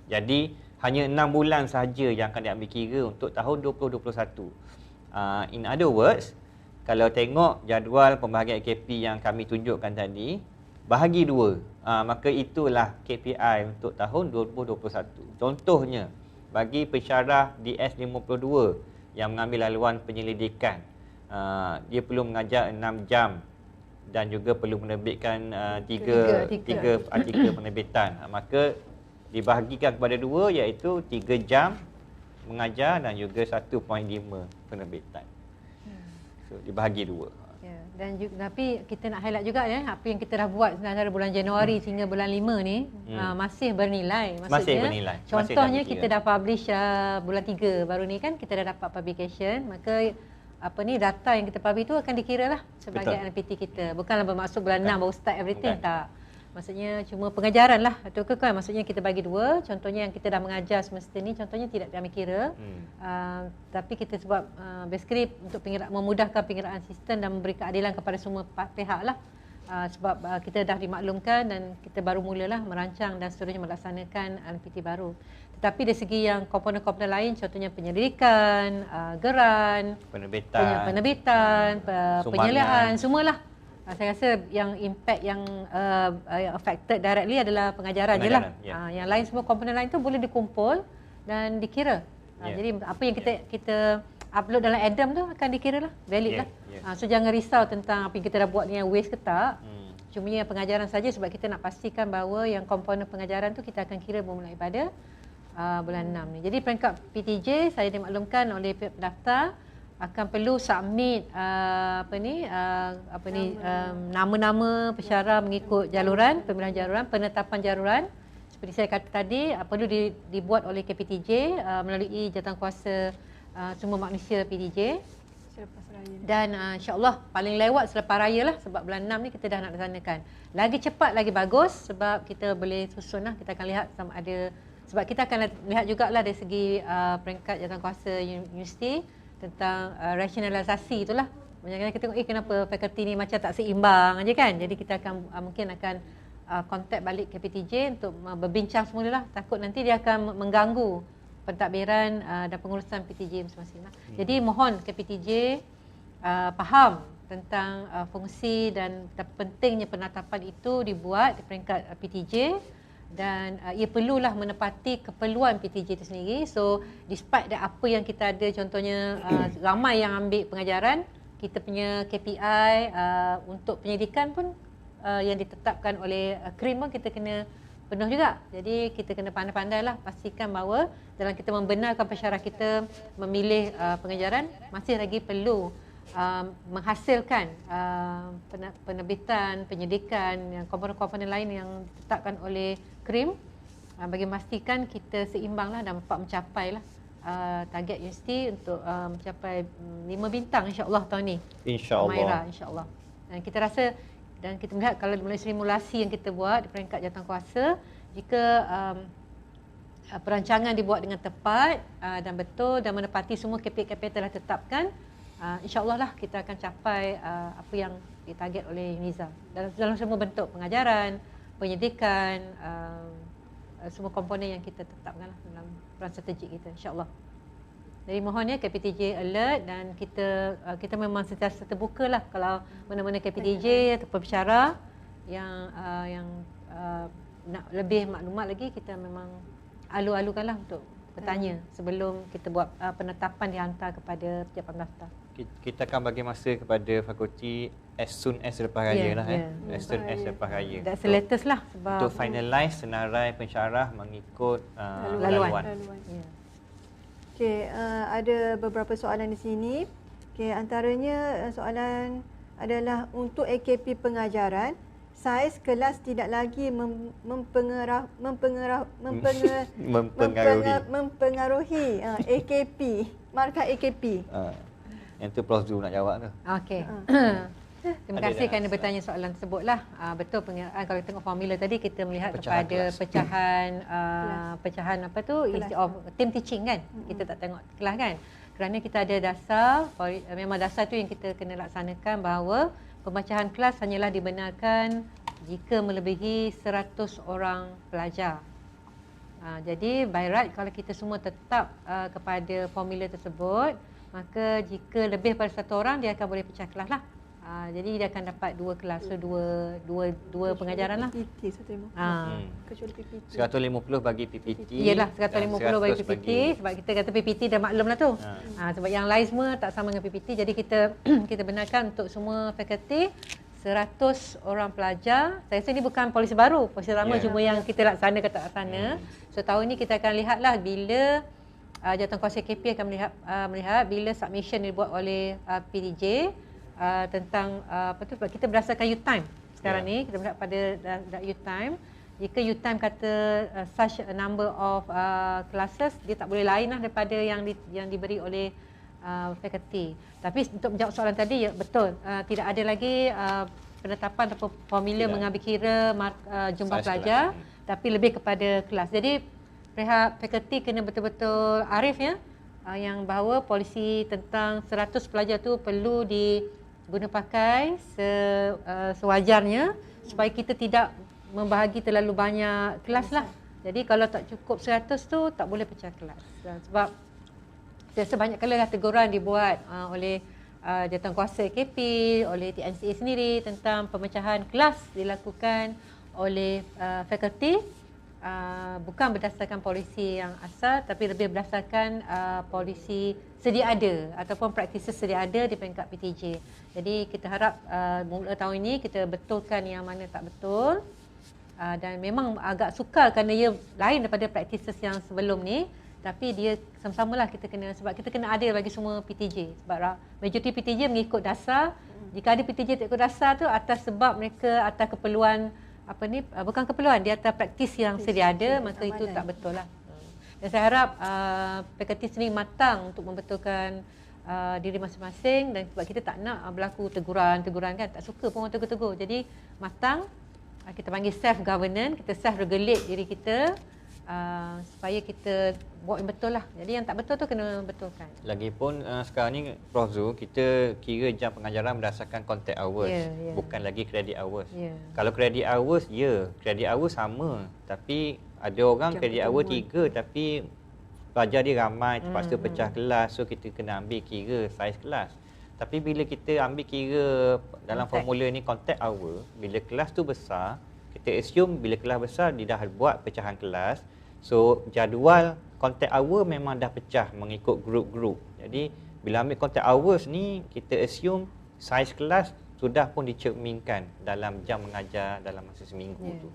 [SPEAKER 3] Jadi hanya 6 bulan sahaja yang akan diambil kira untuk tahun 2021. In other words, kalau tengok jadual pembahagian AKP yang kami tunjukkan tadi, bahagi 2, maka itulah KPI untuk tahun 2021. Contohnya, bagi pensyarah DS52 yang mengambil laluan penyelidikan, dia perlu mengajar 6 jam dan juga perlu menerbitkan 3 artikel penerbitan. Maka dibahagikan kepada 2 iaitu 3 jam mengajar dan juga 1.5 penerbitan. So dibahagi 2.
[SPEAKER 2] Ya, dan juga, tapi kita nak highlight juga ya apa yang kita dah buat antara bulan Januari hingga bulan 5 ni masih bernilai. Maksudnya,
[SPEAKER 3] masih bernilai.
[SPEAKER 2] Contohnya kita dah publish bulan 3 baru ni kan kita dah dapat publication, maka data yang kita publish tu akan dikira lah sebagai LMPT kita. Bukanlah bermaksud bulan 6 baru start everything, tak. Maksudnya cuma pengajaran lah. Betul ke kan? Maksudnya kita bagi 2. Contohnya yang kita dah mengajar semester ni, contohnya tidak diambil kira. Tapi kita sebab basically untuk memudahkan pengiraan sistem dan memberi keadilan kepada semua pihak lah. Sebab kita dah dimaklumkan dan kita baru mulalah merancang dan seterusnya melaksanakan LMPT baru. Tetapi dari segi yang komponen-komponen lain, contohnya penyelidikan, geran, penerbitan, penyeliaan, semualah. Saya rasa yang impact yang affected directly adalah pengajaran je lah. Yang lain semua komponen lain tu boleh dikumpul dan dikira. Jadi apa yang kita upload dalam ADAM tu akan dikira lah, valid lah. So jangan risau tentang apa yang kita dah buat ni yang waste ke tak. Cuma yang pengajaran saja sebab kita nak pastikan bahawa yang komponen pengajaran tu kita akan kira bermulai pada bulan 6 ni. Jadi peringkat PTJ saya dimaklumkan oleh pihak pendaftar akan perlu submit nama-nama pensyarah mengikut jaluran, pemilihan jaluran, penetapan jaluran. Seperti saya kata tadi, perlu dibuat oleh KPTJ melalui jawatankuasa semua manusia PTJ.
[SPEAKER 1] Selepas raya.
[SPEAKER 2] Dan insya-Allah paling lewat selepas raya lah, sebab bulan 6 ni kita dah nak laksanakan. Lagi cepat lagi bagus sebab kita boleh susun lah, kita akan lihat sama ada, sebab kita akan lihat jugalah dari segi peringkat jawatankuasa universiti tentang rasionalisasi itulah. Banyak kita tengok kenapa fakulti ni macam tak seimbang aja kan. Jadi kita akan mungkin akan kontak balik KPTJ untuk berbincang semula lah. Takut nanti dia akan mengganggu pentadbiran dan pengurusan PTJ masing-masing lah. Jadi mohon KPTJ faham tentang fungsi dan pentingnya penetapan itu dibuat di peringkat PTJ. Dan ia perlulah menepati keperluan PTJ itu sendiri. So despite apa yang kita ada, contohnya ramai yang ambil pengajaran, kita punya KPI untuk penyelidikan pun yang ditetapkan oleh KRIM pun kita kena penuh juga. Jadi kita kena pandai-pandai lah pastikan bahawa dalam kita membenarkan pensyarah kita memilih pengajaran, masih lagi perlu menghasilkan penerbitan, penyidikan, yang komponen-komponen lain yang ditetapkan oleh KRIM bagi memastikan kita seimbang lah dan dapat mencapai lah target universiti untuk mencapai 5 bintang insya-Allah tahun ni.
[SPEAKER 3] Insya-Allah.
[SPEAKER 2] Insya-Allah. Dan kita rasa dan kita melihat kalau melalui simulasi yang kita buat di peringkat jawatankuasa, jika perancangan dibuat dengan tepat dan betul dan menepati semua KPI-KPI telah tetapkan, insya-Allah lah kita akan capai apa yang ditarget oleh UNIZA dalam semua bentuk pengajaran, penyidikan, semua komponen yang kita tetapkan lah dalam peran strategik kita, insya-Allah. Jadi mohon ya KPTJ alert dan kita memang sentiasa terbuka lah kalau mana-mana KPTJ atau pensyarah yang nak lebih maklumat lagi, kita memang alu-alukan lah untuk bertanya sebelum kita buat penetapan dihantar kepada pihak pendaftar.
[SPEAKER 3] Kita akan bagi masa kepada fakulti as soon as selepas raya lah as soon as selepas raya.
[SPEAKER 2] That's the latest lah sebab
[SPEAKER 3] untuk finalize senarai pensyarah mengikut
[SPEAKER 2] laluan.
[SPEAKER 1] Okey, ada beberapa soalan di sini. Okey, antaranya soalan adalah untuk AKP pengajaran, saiz kelas tidak lagi mempengaruhi AKP, markah AKP.
[SPEAKER 3] Yang tu Prof Zul nak jawab tu.
[SPEAKER 2] Okey. Terima kasih kerana bertanya soalan tersebut lah. Betul kalau tengok formula tadi kita melihat kepada pecahan apa tu of team teaching kan. Kita tak tengok kelas kan. Kerana kita ada dasar, memang dasar tu yang kita kena laksanakan bahawa pemecahan kelas hanyalah dibenarkan jika melebihi 100 orang pelajar. Jadi by right kalau kita semua tetap kepada formula tersebut, maka jika lebih daripada 1 orang dia akan boleh pecah kelas lah. Jadi dia akan dapat 2 kelas, so dua pengajaran lah.
[SPEAKER 1] PPT 150. Kecuali PPT.
[SPEAKER 3] 150 bagi PPT.
[SPEAKER 2] Iyalah 150 bagi PPT sebab kita kata PPT dah maklum lah tu. Sebab yang lain semua tak sama dengan PPT. Jadi kita benarkan untuk semua fakulti 100 orang pelajar. Saya rasa ini bukan polisi baru. Polisi lama cuma yang kita laksana ke tak laksana. So tahun ini kita akan lihatlah bila Jawatankuasa KP akan melihat bila submission dibuat oleh PDJ tentang apa tu, kita berdasarkan U-time sekarang ni, kita melihat pada U-time. Jika U-time kata such a number of classes, dia tak boleh lain lah daripada yang diberi oleh fakulti. Tapi untuk menjawab soalan tadi, ya betul, tidak ada lagi penetapan atau formula mengambil kira jumlah pelajar, tapi lebih kepada kelas. Jadi pihak fakulti kena betul-betul arif ya, yang bahawa polisi tentang 100 pelajar tu perlu diguna pakai sewajarnya supaya kita tidak membahagi terlalu banyak kelas lah. Jadi kalau tak cukup 100 tu tak boleh pecah kelas. Sebab sebanyak kali teguran dibuat oleh Jawatankuasa KP, oleh TNCA sendiri tentang pemecahan kelas dilakukan oleh fakulti. Bukan berdasarkan polisi yang asal, tapi lebih berdasarkan polisi sedia ada ataupun practices sedia ada di peringkat PTJ. Jadi kita harap mula tahun ini kita betulkan yang mana tak betul, dan memang agak sukar kerana ia lain daripada practices yang sebelum ni, tapi dia sama-samalah kita kena, sebab kita kena adil bagi semua PTJ. Sebab majoriti PTJ mengikut dasar. Jika ada PTJ tak ikut dasar tu atas sebab mereka atas keperluan bukan keperluan, dia atas praktis yang sedia ada, maka itu tak betul lah. Dan saya harap fakulti sendiri matang untuk membetulkan diri masing-masing, dan sebab kita tak nak berlaku teguran kan, tak suka pun orang tegur-tegur. Jadi matang, kita panggil self-governance, kita self-regulate diri kita supaya kita buat yang betul lah. Jadi yang tak betul tu kena betulkan. Lagipun
[SPEAKER 3] sekarang ni Prof Zul, kita kira jam pengajaran berdasarkan contact hours, bukan lagi credit hours. Kalau credit hours, credit hours sama, tapi ada orang credit hour 3 tapi pelajar dia ramai, terpaksa pecah kelas, so kita kena ambil kira saiz kelas. Tapi bila kita ambil kira dalam formula ni contact hour, bila kelas tu besar, kita assume bila kelas besar dia dah buat pecahan kelas. So jadual contact hour memang dah pecah mengikut grup-grup. Jadi bila ambil contact hours ni, kita assume saiz kelas sudah pun dicerminkan dalam jam mengajar dalam masa seminggu tu.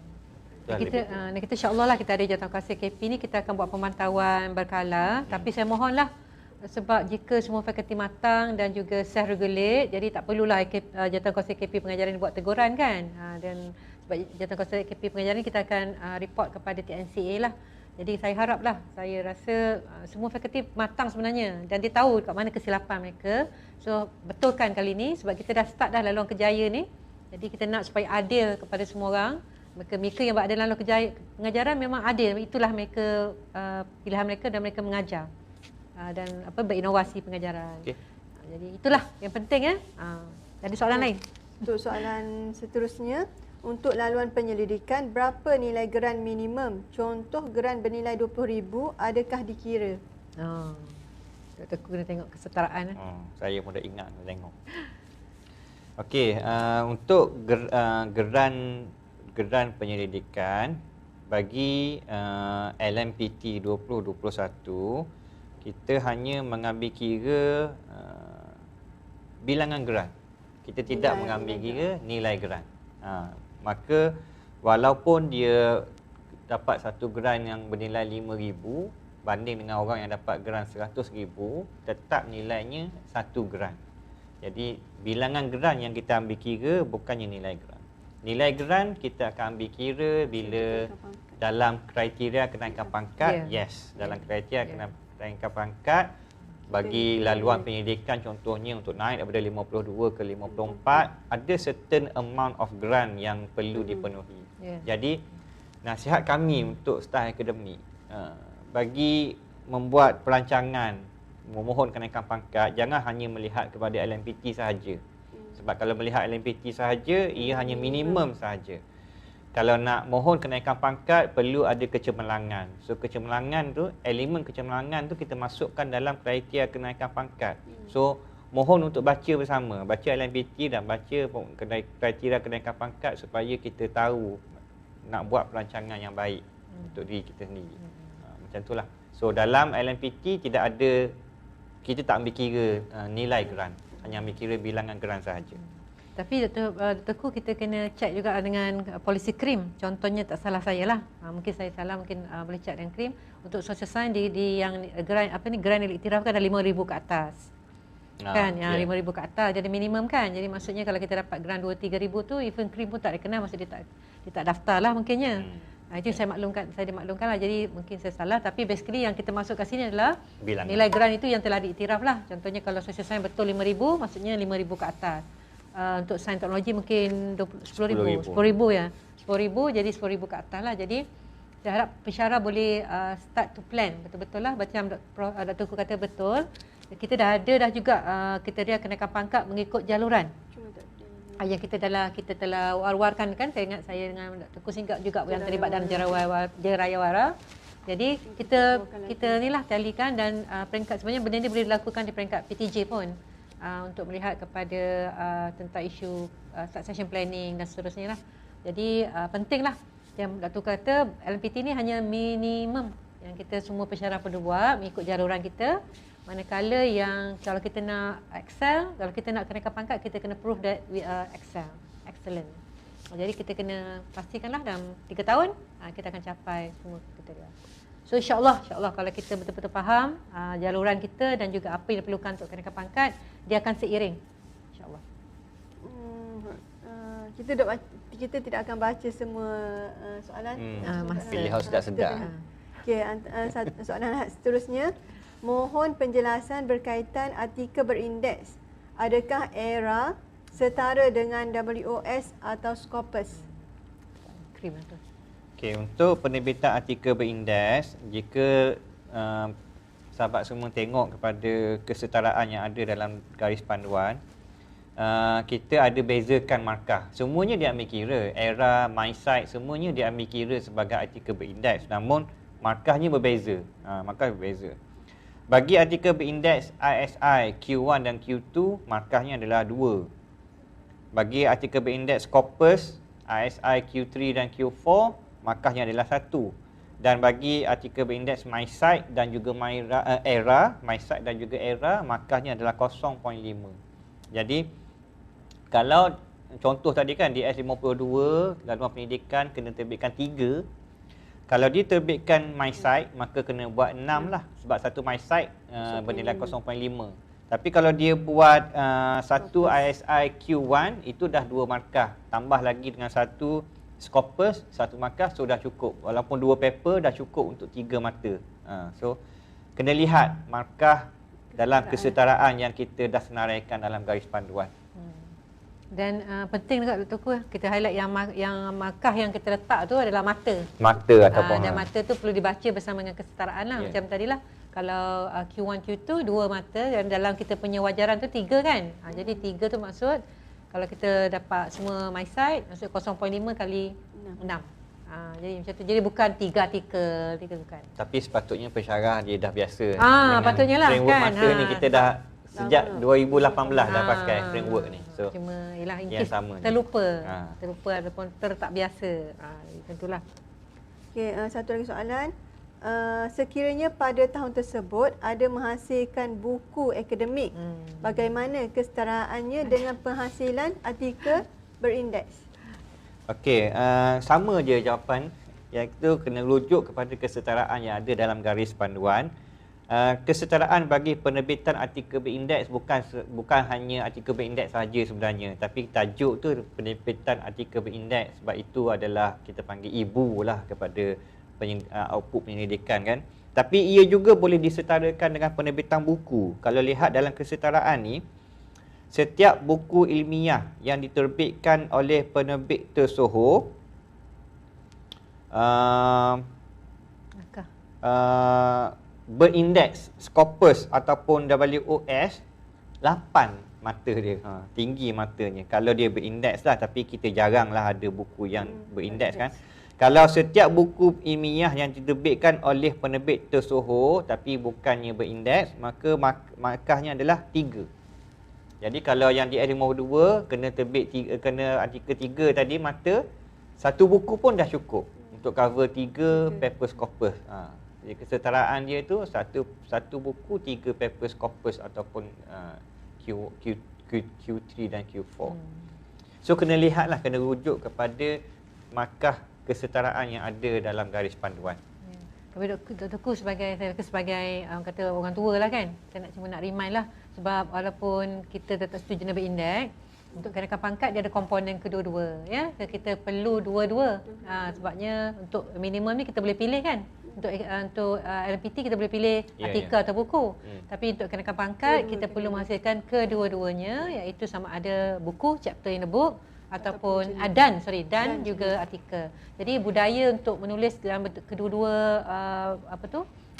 [SPEAKER 3] Kita
[SPEAKER 2] insya-Allah lah, kita ada Jawatankuasa KP ni, kita akan buat pemantauan berkala. Tapi saya mohonlah, sebab jika semua fakulti matang dan juga self-regulate, jadi tak perlulah Jawatankuasa KP pengajaran buat teguran kan. Dan sebab Jawatankuasa KP pengajaran kita akan report kepada TNCA lah. Jadi saya haraplah, saya rasa semua fakulti matang sebenarnya dan dia tahu kat mana kesilapan mereka. So betulkan kali ni, sebab kita dah start dah laluan kerjaya ni. Jadi kita nak supaya adil kepada semua orang. Mereka yang berada dalam pengajaran memang adil. Itulah mereka, pilihan mereka dan mereka mengajar dan berinovasi pengajaran. Jadi itulah yang penting. Ada soalan lain?
[SPEAKER 1] Untuk soalan seterusnya, untuk laluan penyelidikan, berapa nilai geran minimum? Contoh geran bernilai 20,000, adakah dikira?
[SPEAKER 2] Dr. Ku kena tengok kesetaraan.
[SPEAKER 3] Saya pun dah ingat tengok. Okey, untuk geran penyelidikan bagi LMPT 2021, kita hanya mengambil kira bilangan geran. Kita tidak mengambil kira nilai geran. Maka walaupun dia dapat satu geran yang bernilai 5,000 banding dengan orang yang dapat geran 100,000, tetap nilainya 1 geran. Jadi bilangan geran yang kita ambil kira bukannya nilai geran. Nilai geran kita akan ambil kira bila dalam kriteria kenaikan pangkat, dalam kriteria kenaikan pangkat bagi laluan penyelidikan, contohnya untuk naik daripada 52 ke 54, ada certain amount of grant yang perlu dipenuhi. Jadi nasihat kami untuk staf akademik, bagi membuat perancangan memohon kenaikan pangkat, jangan hanya melihat kepada LMPT sahaja. Sebab kalau melihat LMPT sahaja, ia hanya minimum sahaja. Kalau nak mohon kenaikan pangkat, perlu ada kecemerlangan. So kecemerlangan tu, elemen kecemerlangan tu kita masukkan dalam kriteria kenaikan pangkat. So mohon untuk baca bersama, baca LMPT dan baca kriteria kenaikan pangkat supaya kita tahu nak buat perancangan yang baik untuk diri kita sendiri. Macam itulah. So dalam LMPT tidak ada, kita tak ambil kira nilai geran, hanya ambil kira bilangan geran sahaja.
[SPEAKER 2] Tapi Dr. Ku, kita kena check juga dengan polisi KRIM. Contohnya, tak salah saya lah, mungkin saya salah, mungkin boleh check dengan KRIM. Untuk social science di yang geran geran yang diiktirafkan ada 5,000 ke atas. Kan, yang 5,000 ke atas jadi minimum kan. Jadi maksudnya kalau kita dapat geran 2-3,000 tu, even KRIM pun tak dikenal, maksudnya dia tak daftar lah mungkinnya. Itu saya dimaklumkan lah. Jadi mungkin saya salah, tapi basically yang kita masuk kat sini adalah bilangan. Nilai geran itu yang telah diiktiraf lah. Contohnya kalau social science betul 5,000, maksudnya 5,000 ke atas. Untuk sains teknologi mungkin 10,000 ya. 10,000 jadi 10,000 ke atas lah. Jadi saya harap pensyarah boleh start to plan betul-betul lah. Macam Dr. Ku kata betul, kita dah ada juga kriteria kenaikan pangkat mengikut jaluran. Yang kita telah war-warkan kan. Saya ingat saya dengan Dr. Ku Singgap juga yang terlibat dalam Jerayawara. Jadi kita ni lah talikan dan peringkat, sebenarnya benda ni boleh dilakukan di peringkat PTJ pun, untuk melihat kepada tentang isu succession planning dan seterusnya lah. Jadi pentinglah yang Dr. kata, LMPT ni hanya minimum yang kita semua pensyarah perlu buat mengikut jaluran kita. Manakala yang kalau kita nak excel, kalau kita nak kenaikan pangkat, kita kena prove that we are excellent. Jadi kita kena pastikanlah dalam 3 tahun kita akan capai semua kriteria. So insyaAllah kalau kita betul-betul faham jaluran kita dan juga apa yang diperlukan untuk kenaikan pangkat, dia akan seiring, insyaAllah.
[SPEAKER 1] Kita tidak akan baca semua soalan.
[SPEAKER 3] Pilih harus sedap-sedap.
[SPEAKER 1] Okey, soalan seterusnya. Mohon penjelasan berkaitan artikel berindeks. Adakah ERA setara dengan WOS atau Scopus?
[SPEAKER 3] Okey, untuk penerbitan artikel berindeks, jika sahabat semua tengok kepada kesetaraan yang ada dalam garis panduan, kita ada bezakan markah. Semuanya diambil kira, ERA, MySite, semuanya diambil kira sebagai artikel berindeks. Namun markahnya berbeza. Bagi artikel berindeks ISI Q1 dan Q2, markahnya adalah 2. Bagi artikel berindeks Scopus ISI Q3 dan Q4, markahnya adalah 1. Dan bagi artikel berindeks MySite dan juga ERA, MySite dan juga ERA, markahnya adalah 0.5. Jadi kalau contoh tadi kan di S52 laluan pendidikan kena terbitkan 3. Kalau diterbitkan MySite, maka kena buat 6 lah. Sebab satu MySite bernilai 0.5. Tapi kalau dia buat satu ISI Q1, itu dah 2 markah. Tambah lagi dengan satu Scopus, 1 markah, so dah cukup. Walaupun 2 paper dah cukup untuk 3 mata. So, kena lihat markah dalam kesetaraan yang kita dah senaraikan dalam garis panduan.
[SPEAKER 2] Dan penting juga Dr. Ku, kita highlight yang markah yang kita letak tu adalah mata.
[SPEAKER 3] Mata ataupun
[SPEAKER 2] dan mata tu perlu dibaca bersama dengan kesetaraan lah. Macam tadilah, kalau Q1, Q2 2 mata, dan dalam kita punya wajaran tu 3 kan. Jadi 3 tu maksud kalau kita dapat semua MySite, maksud 0.5 kali 6. Jadi macam tu. Jadi bukan 3 artikel bukan.
[SPEAKER 3] Tapi sepatutnya pensyarah dia dah biasa.
[SPEAKER 2] Patutnya lah
[SPEAKER 3] framework
[SPEAKER 2] kan.
[SPEAKER 3] masa ni kita dah sejak 2018 dah pakai framework ni. So
[SPEAKER 2] cuma ialah in
[SPEAKER 3] yang
[SPEAKER 2] case
[SPEAKER 3] sama je.
[SPEAKER 2] terlupa ataupun tak biasa. Tentulah.
[SPEAKER 1] Okey, satu lagi soalan. Sekiranya pada tahun tersebut ada menghasilkan buku akademik, bagaimana kesetaraannya dengan penghasilan artikel berindeks?
[SPEAKER 3] Okey, sama je jawapan, iaitu kena rujuk kepada kesetaraan yang ada dalam garis panduan. Kesetaraan bagi penerbitan artikel berindeks bukan hanya artikel berindeks saja sebenarnya, tapi tajuk tu penerbitan artikel berindeks, sebab itu adalah kita panggil ibu lah kepada output penyelidikan kan. Tapi ia juga boleh disetarakan dengan penerbitan buku. Kalau lihat dalam kesetaraan ni, setiap buku ilmiah yang diterbitkan oleh penerbit tersohor berindeks Scopus ataupun WOS 8 mata dia. Tinggi matanya. Kalau dia berindeks lah, tapi kita jaranglah ada buku yang berindeks kan. Kalau setiap buku ilmiah yang diterbitkan oleh penerbit tersohor tapi bukannya berindeks, maka markahnya adalah 3. Jadi kalau yang di S52 kena terbit kena artikel 3 tadi mata, satu buku pun dah cukup untuk cover 3 paper Scopus. Jadi kesetaraan dia tu satu buku 3 paper Scopus ataupun Q3 dan Q4. So kena lihatlah, kena rujuk kepada markah kesetaraan yang ada dalam garis panduan.
[SPEAKER 2] Tapi doktorku sebagai kata orang tua lah kan, saya cuma nak remind lah, sebab walaupun kita tak setuju nak berindeks, untuk kenaikan pangkat dia ada komponen kedua-dua ya. Kita perlu dua-dua. Sebabnya untuk minimum ni kita boleh pilih kan. Untuk LPT kita boleh pilih artikel atau buku. Tapi untuk kenaikan pangkat kita perlu menghasilkan kedua-duanya, iaitu sama ada buku, chapter in the book ataupun dan juga artikel. Jadi budaya untuk menulis dalam kedua-dua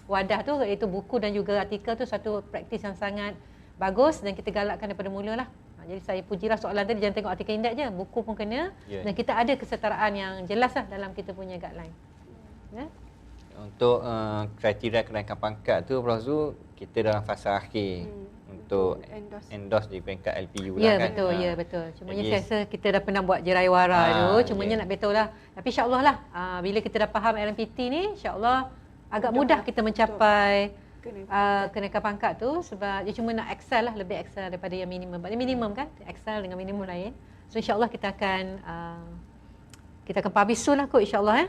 [SPEAKER 2] wadah tu, iaitu buku dan juga artikel tu, satu praktis yang sangat bagus dan kita galakkan daripada mula lah. Jadi saya pujilah soalan tadi, jangan tengok artikel indeks je, buku pun kena. Dan kita ada kesetaraan yang jelas lah dalam kita punya guideline.
[SPEAKER 3] Untuk kriteria kenaikan pangkat tu, Prof Zul, kita dalam fasa akhir untuk endorse di peringkat LPU lah kan.
[SPEAKER 2] Ya betul. Cumanya saya rasa kita dah pernah buat jeraiwara tu, cumanya nak betul lah. Tapi insyaAllah lah, bila kita dah faham LMPT ni, insyaAllah agak mudah kita mencapai kenaikan pangkat tu, sebab dia cuma nak excel lah, lebih excel daripada yang minimum. Sebab minimum kan, excel dengan minimum lain. So insyaAllah kita akan publish soon lah kot, insyaAllah.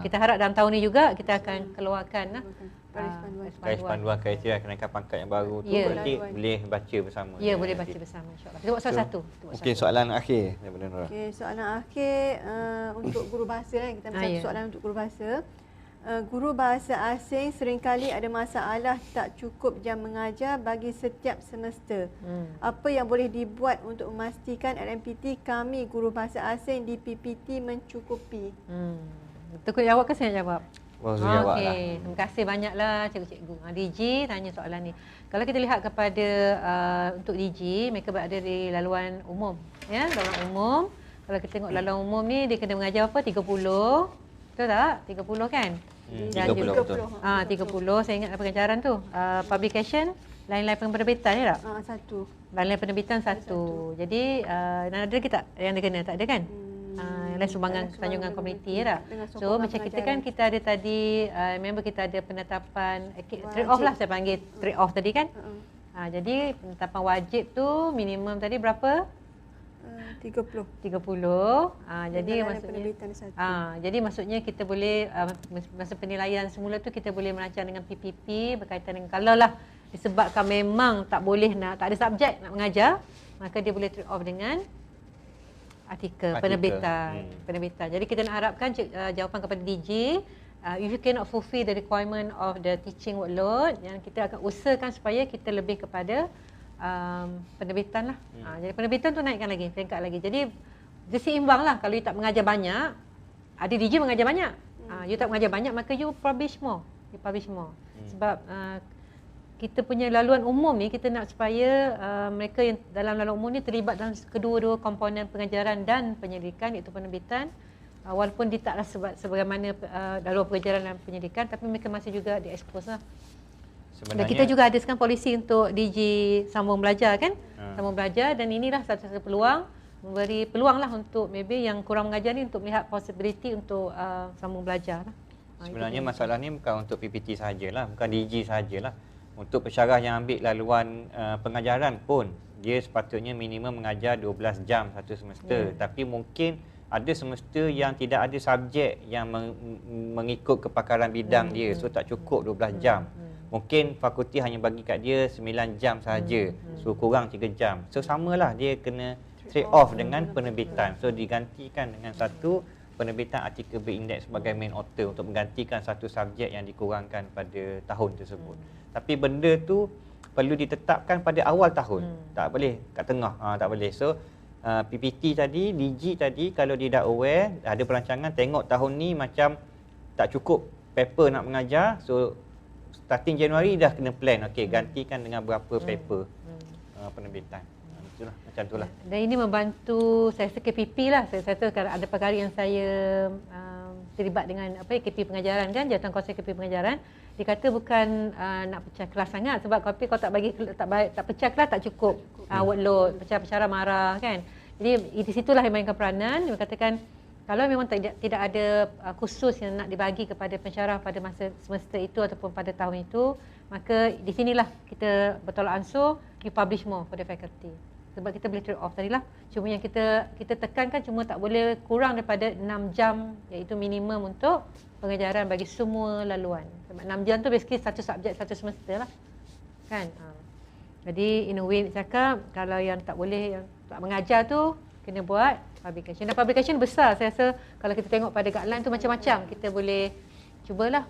[SPEAKER 2] Kita harap dalam tahun ni juga kita akan keluarkan
[SPEAKER 3] garis panduan kriteria kenaikan pangkat yang baru tu. Nanti boleh baca bersama.
[SPEAKER 2] Ya, boleh baca bersama insyaAllah. Kita buat soalan satu.
[SPEAKER 3] Okey, soalan akhir daripada Nora.
[SPEAKER 1] Okey, soalan akhir untuk guru bahasa kan. Kita ambil satu soalan untuk guru bahasa. Guru bahasa asing seringkali ada masalah tak cukup jam mengajar bagi setiap semester. Apa yang boleh dibuat untuk memastikan LMPT kami guru bahasa asing di PPT mencukupi?
[SPEAKER 2] Betul jawab ke saya jawab?
[SPEAKER 3] Jawab lah.
[SPEAKER 2] Terima kasih banyaklah cikgu-cikgu. DG tanya soalan ni. Kalau kita lihat kepada untuk DG, mereka berada di laluan umum. Ya, laluan umum. Kalau kita tengok laluan umum ni, dia kena mengajar apa? 30. Betul tak? 30 kan?
[SPEAKER 3] 30 betul.
[SPEAKER 2] 30. Saya ingat pengajaran tu. Publication, lain-lain penerbitan ni tak?
[SPEAKER 1] Satu.
[SPEAKER 2] Lain-lain penerbitan satu. Jadi, ada lagi tak yang dia kena? Tak ada kan? Lain sumbangan sanjungan komuniti ya tak? So macam kita kan, kita ada tadi, member kita ada penetapan, trade off lah saya panggil trade off tadi kan? Jadi penetapan wajib tu minimum tadi berapa?
[SPEAKER 1] 30.
[SPEAKER 2] Jadi maksudnya kita boleh masa penilaian semula tu kita boleh merancang dengan PPP berkaitan dengan, kalau lah disebabkan memang tak boleh tak ada subjek nak mengajar, maka dia boleh trade off dengan artikel. Penerbitan. Jadi kita nak harapkan jawapan kepada DG, if you cannot fulfill the requirement of the teaching workload, yang kita akan usahakan supaya kita lebih kepada penerbitan lah. Jadi penerbitan tu naikkan lagi, peringkat lagi. Jadi dia seimbang lah. Kalau you tak mengajar banyak, ada DJ mengajar banyak. You tak mengajar banyak, maka you publish more. Sebab kita punya laluan umum ni, kita nak supaya mereka yang dalam laluan umum ni terlibat dalam kedua-dua komponen pengajaran dan penyelidikan, iaitu penerbitan, walaupun dia taklah sebagaimana dalam pengajaran dan pendidikan, tapi mereka masih juga diekspos lah. Dan kita juga ada sekarang polisi untuk DG sambung belajar kan, sambung belajar, dan inilah satu-satu peluang, memberi peluang lah untuk maybe yang kurang mengajar ni untuk melihat possibility untuk sambung belajar lah.
[SPEAKER 3] Sebenarnya masalah ni bukan untuk PPT sahajalah, bukan DG sahajalah. Untuk pensyarah yang ambil laluan pengajaran pun, dia sepatutnya minimum mengajar 12 jam satu semester. Tapi mungkin ada semester yang tidak ada subjek yang mengikut kepakaran bidang dia, so tak cukup 12 jam. Mungkin fakulti hanya bagi kat dia 9 jam sahaja, so kurang 3 jam. So samalah, dia kena trade off dengan penerbitan. So digantikan dengan satu penerbitan artikel berindeks sebagai main author untuk menggantikan satu subjek yang dikurangkan pada tahun tersebut. Tapi benda tu perlu ditetapkan pada awal tahun, tak boleh kat tengah, tak boleh. So PPT tadi, DG tadi, kalau dia dah aware, ada perancangan, tengok tahun ni macam tak cukup paper nak mengajar, so starting Januari dah kena plan, okey, gantikan dengan berapa paper penerbitan. Itulah, macam itulah.
[SPEAKER 2] Dan ini membantu saya rasa KPP lah. Saya rasa kalau ada perkara yang saya terlibat dengan KP pengajaran kan, jawatankuasa KP pengajaran, dia kata bukan nak pecah kelas sangat, sebab KP kau tak pecah kelas tak cukup workload, pensyarah marah kan. Jadi di situlah yang mainkan peranan. Dia katakan kalau memang tidak ada khusus yang nak dibagi kepada pensyarah pada masa semester itu ataupun pada tahun itu, maka di sinilah kita bertolak ansur, you publish more for the faculty. Sebab kita boleh trade off tadilah. Cuma yang kita tekankan cuma tak boleh kurang daripada 6 jam, iaitu minimum untuk pengajaran bagi semua laluan. Sebab 6 jam tu basically satu subjek satu semester lah. Kan? Jadi in a way cakap, kalau yang tak boleh, yang tak mengajar tu kena buat publication. Dan publication besar, saya rasa kalau kita tengok pada guideline tu macam-macam. Kita boleh cubalah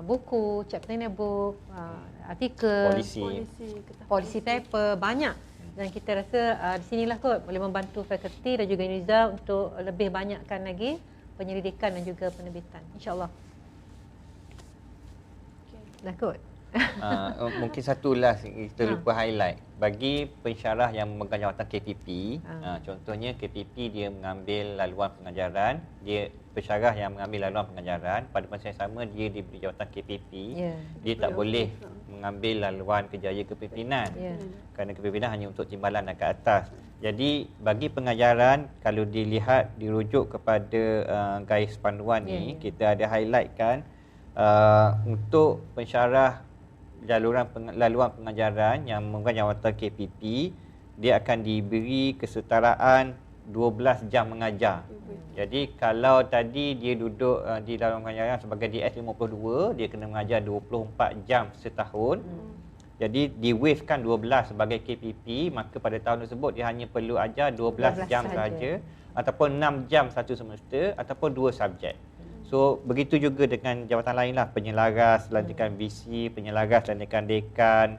[SPEAKER 2] buku, chapter book, artikel, polisi paper, banyak. Dan kita rasa di sinilah kot boleh membantu fakulti dan juga UNIZA untuk lebih banyakkan lagi penyelidikan dan juga penerbitan. InsyaAllah. Dah kot.
[SPEAKER 3] Mungkin satu last kita lupa highlight. Bagi pensyarah yang memegang jawatan KPP, contohnya KPP dia mengambil laluan pengajaran, dia pensyarah yang mengambil laluan pengajaran, pada masa yang sama dia diberi jawatan KPP, dia tak boleh mengambil laluan kerjaya kepimpinan, kerana kepimpinan hanya untuk timbalan dan ke atas. Jadi bagi pengajaran, kalau dilihat dirujuk kepada garis panduan ni, kita ada highlightkan untuk pensyarah laluan pengajaran yang memegang jawatan KPP, dia akan diberi kesetaraan 12 jam mengajar. Jadi kalau tadi dia duduk di dalam pengajaran sebagai DS52, dia kena mengajar 24 jam setahun. Jadi di-wavekan 12 sebagai KPP, maka pada tahun tersebut dia hanya perlu ajar 12 jam sahaja, ataupun 6 jam satu semester, ataupun 2 subjek. So begitu juga dengan jawatan lain lah, penyelaras lantikan VC, penyelaras lantikan dekan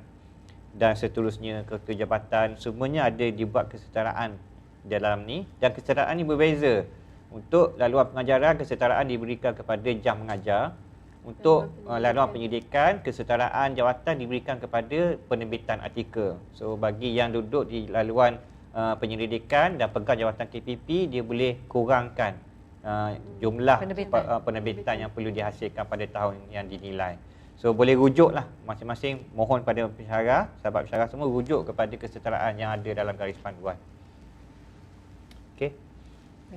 [SPEAKER 3] dan seterusnya, ketua jabatan, semuanya ada dibuat kesetaraan dalam ni. Dan kesetaraan ni berbeza. Untuk laluan pengajaran, kesetaraan diberikan kepada jam mengajar. Untuk laluan penyidikan, kesetaraan jawatan diberikan kepada penerbitan artikel. So bagi yang duduk di laluan penyelidikan dan pegang jawatan KPP, dia boleh kurangkan jumlah penerbitan yang perlu dihasilkan pada tahun yang dinilai. So boleh rujuklah masing-masing, mohon pada pensyarah, sahabat pensyarah semua, rujuk kepada kesetaraan yang ada dalam garis panduan. Okey.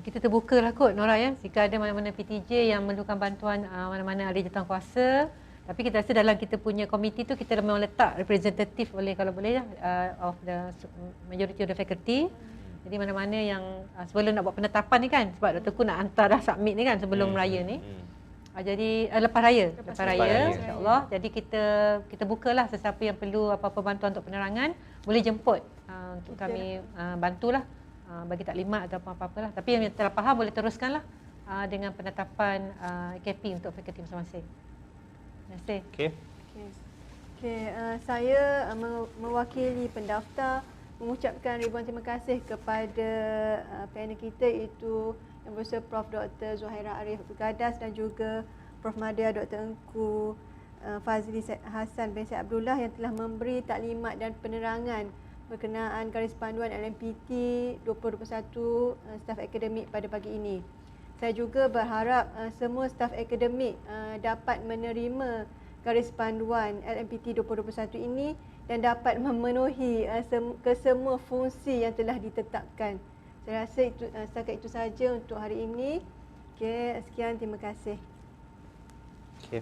[SPEAKER 2] Kita terbuka lah kot Nora ya, jika ada mana-mana PTJ yang memerlukan bantuan, mana-mana ada jawatankuasa. Tapi kita rasa dalam kita punya komiti tu kita memang letak representatif boleh, kalau boleh of the majority of the faculty. Jadi mana-mana yang sebelum nak buat penetapan ni kan, sebab Dr. Ku nak hantar dah submit ni kan sebelum raya ni. Jadi lepas raya insya-Allah. Jadi kita bukalah sesiapa yang perlu apa-apa bantuan untuk penerangan, boleh jemput untuk kami bantulah bagi taklimat atau apa-apa lah. Tapi yang telah faham boleh teruskanlah dengan penetapan KP untuk fakulti masing-masing. Terima kasih.
[SPEAKER 1] Okey, saya mewakili pendaftar mengucapkan ribuan terima kasih kepada panel kita, iaitu Yang Berhormat Prof. Dr. Zuhairah Arif Gadas dan juga Prof. Madya Dr. Engku Fazli Hassan bin Syed Abdullah yang telah memberi taklimat dan penerangan berkenaan garis panduan LMPT 2021 staf akademik pada pagi ini. Saya juga berharap semua staf akademik dapat menerima garis panduan LMPT 2021 ini dan dapat memenuhi kesemua fungsi yang telah ditetapkan. Saya rasa setakat itu saja untuk hari ini. Okey, sekian, terima kasih.
[SPEAKER 3] Okey.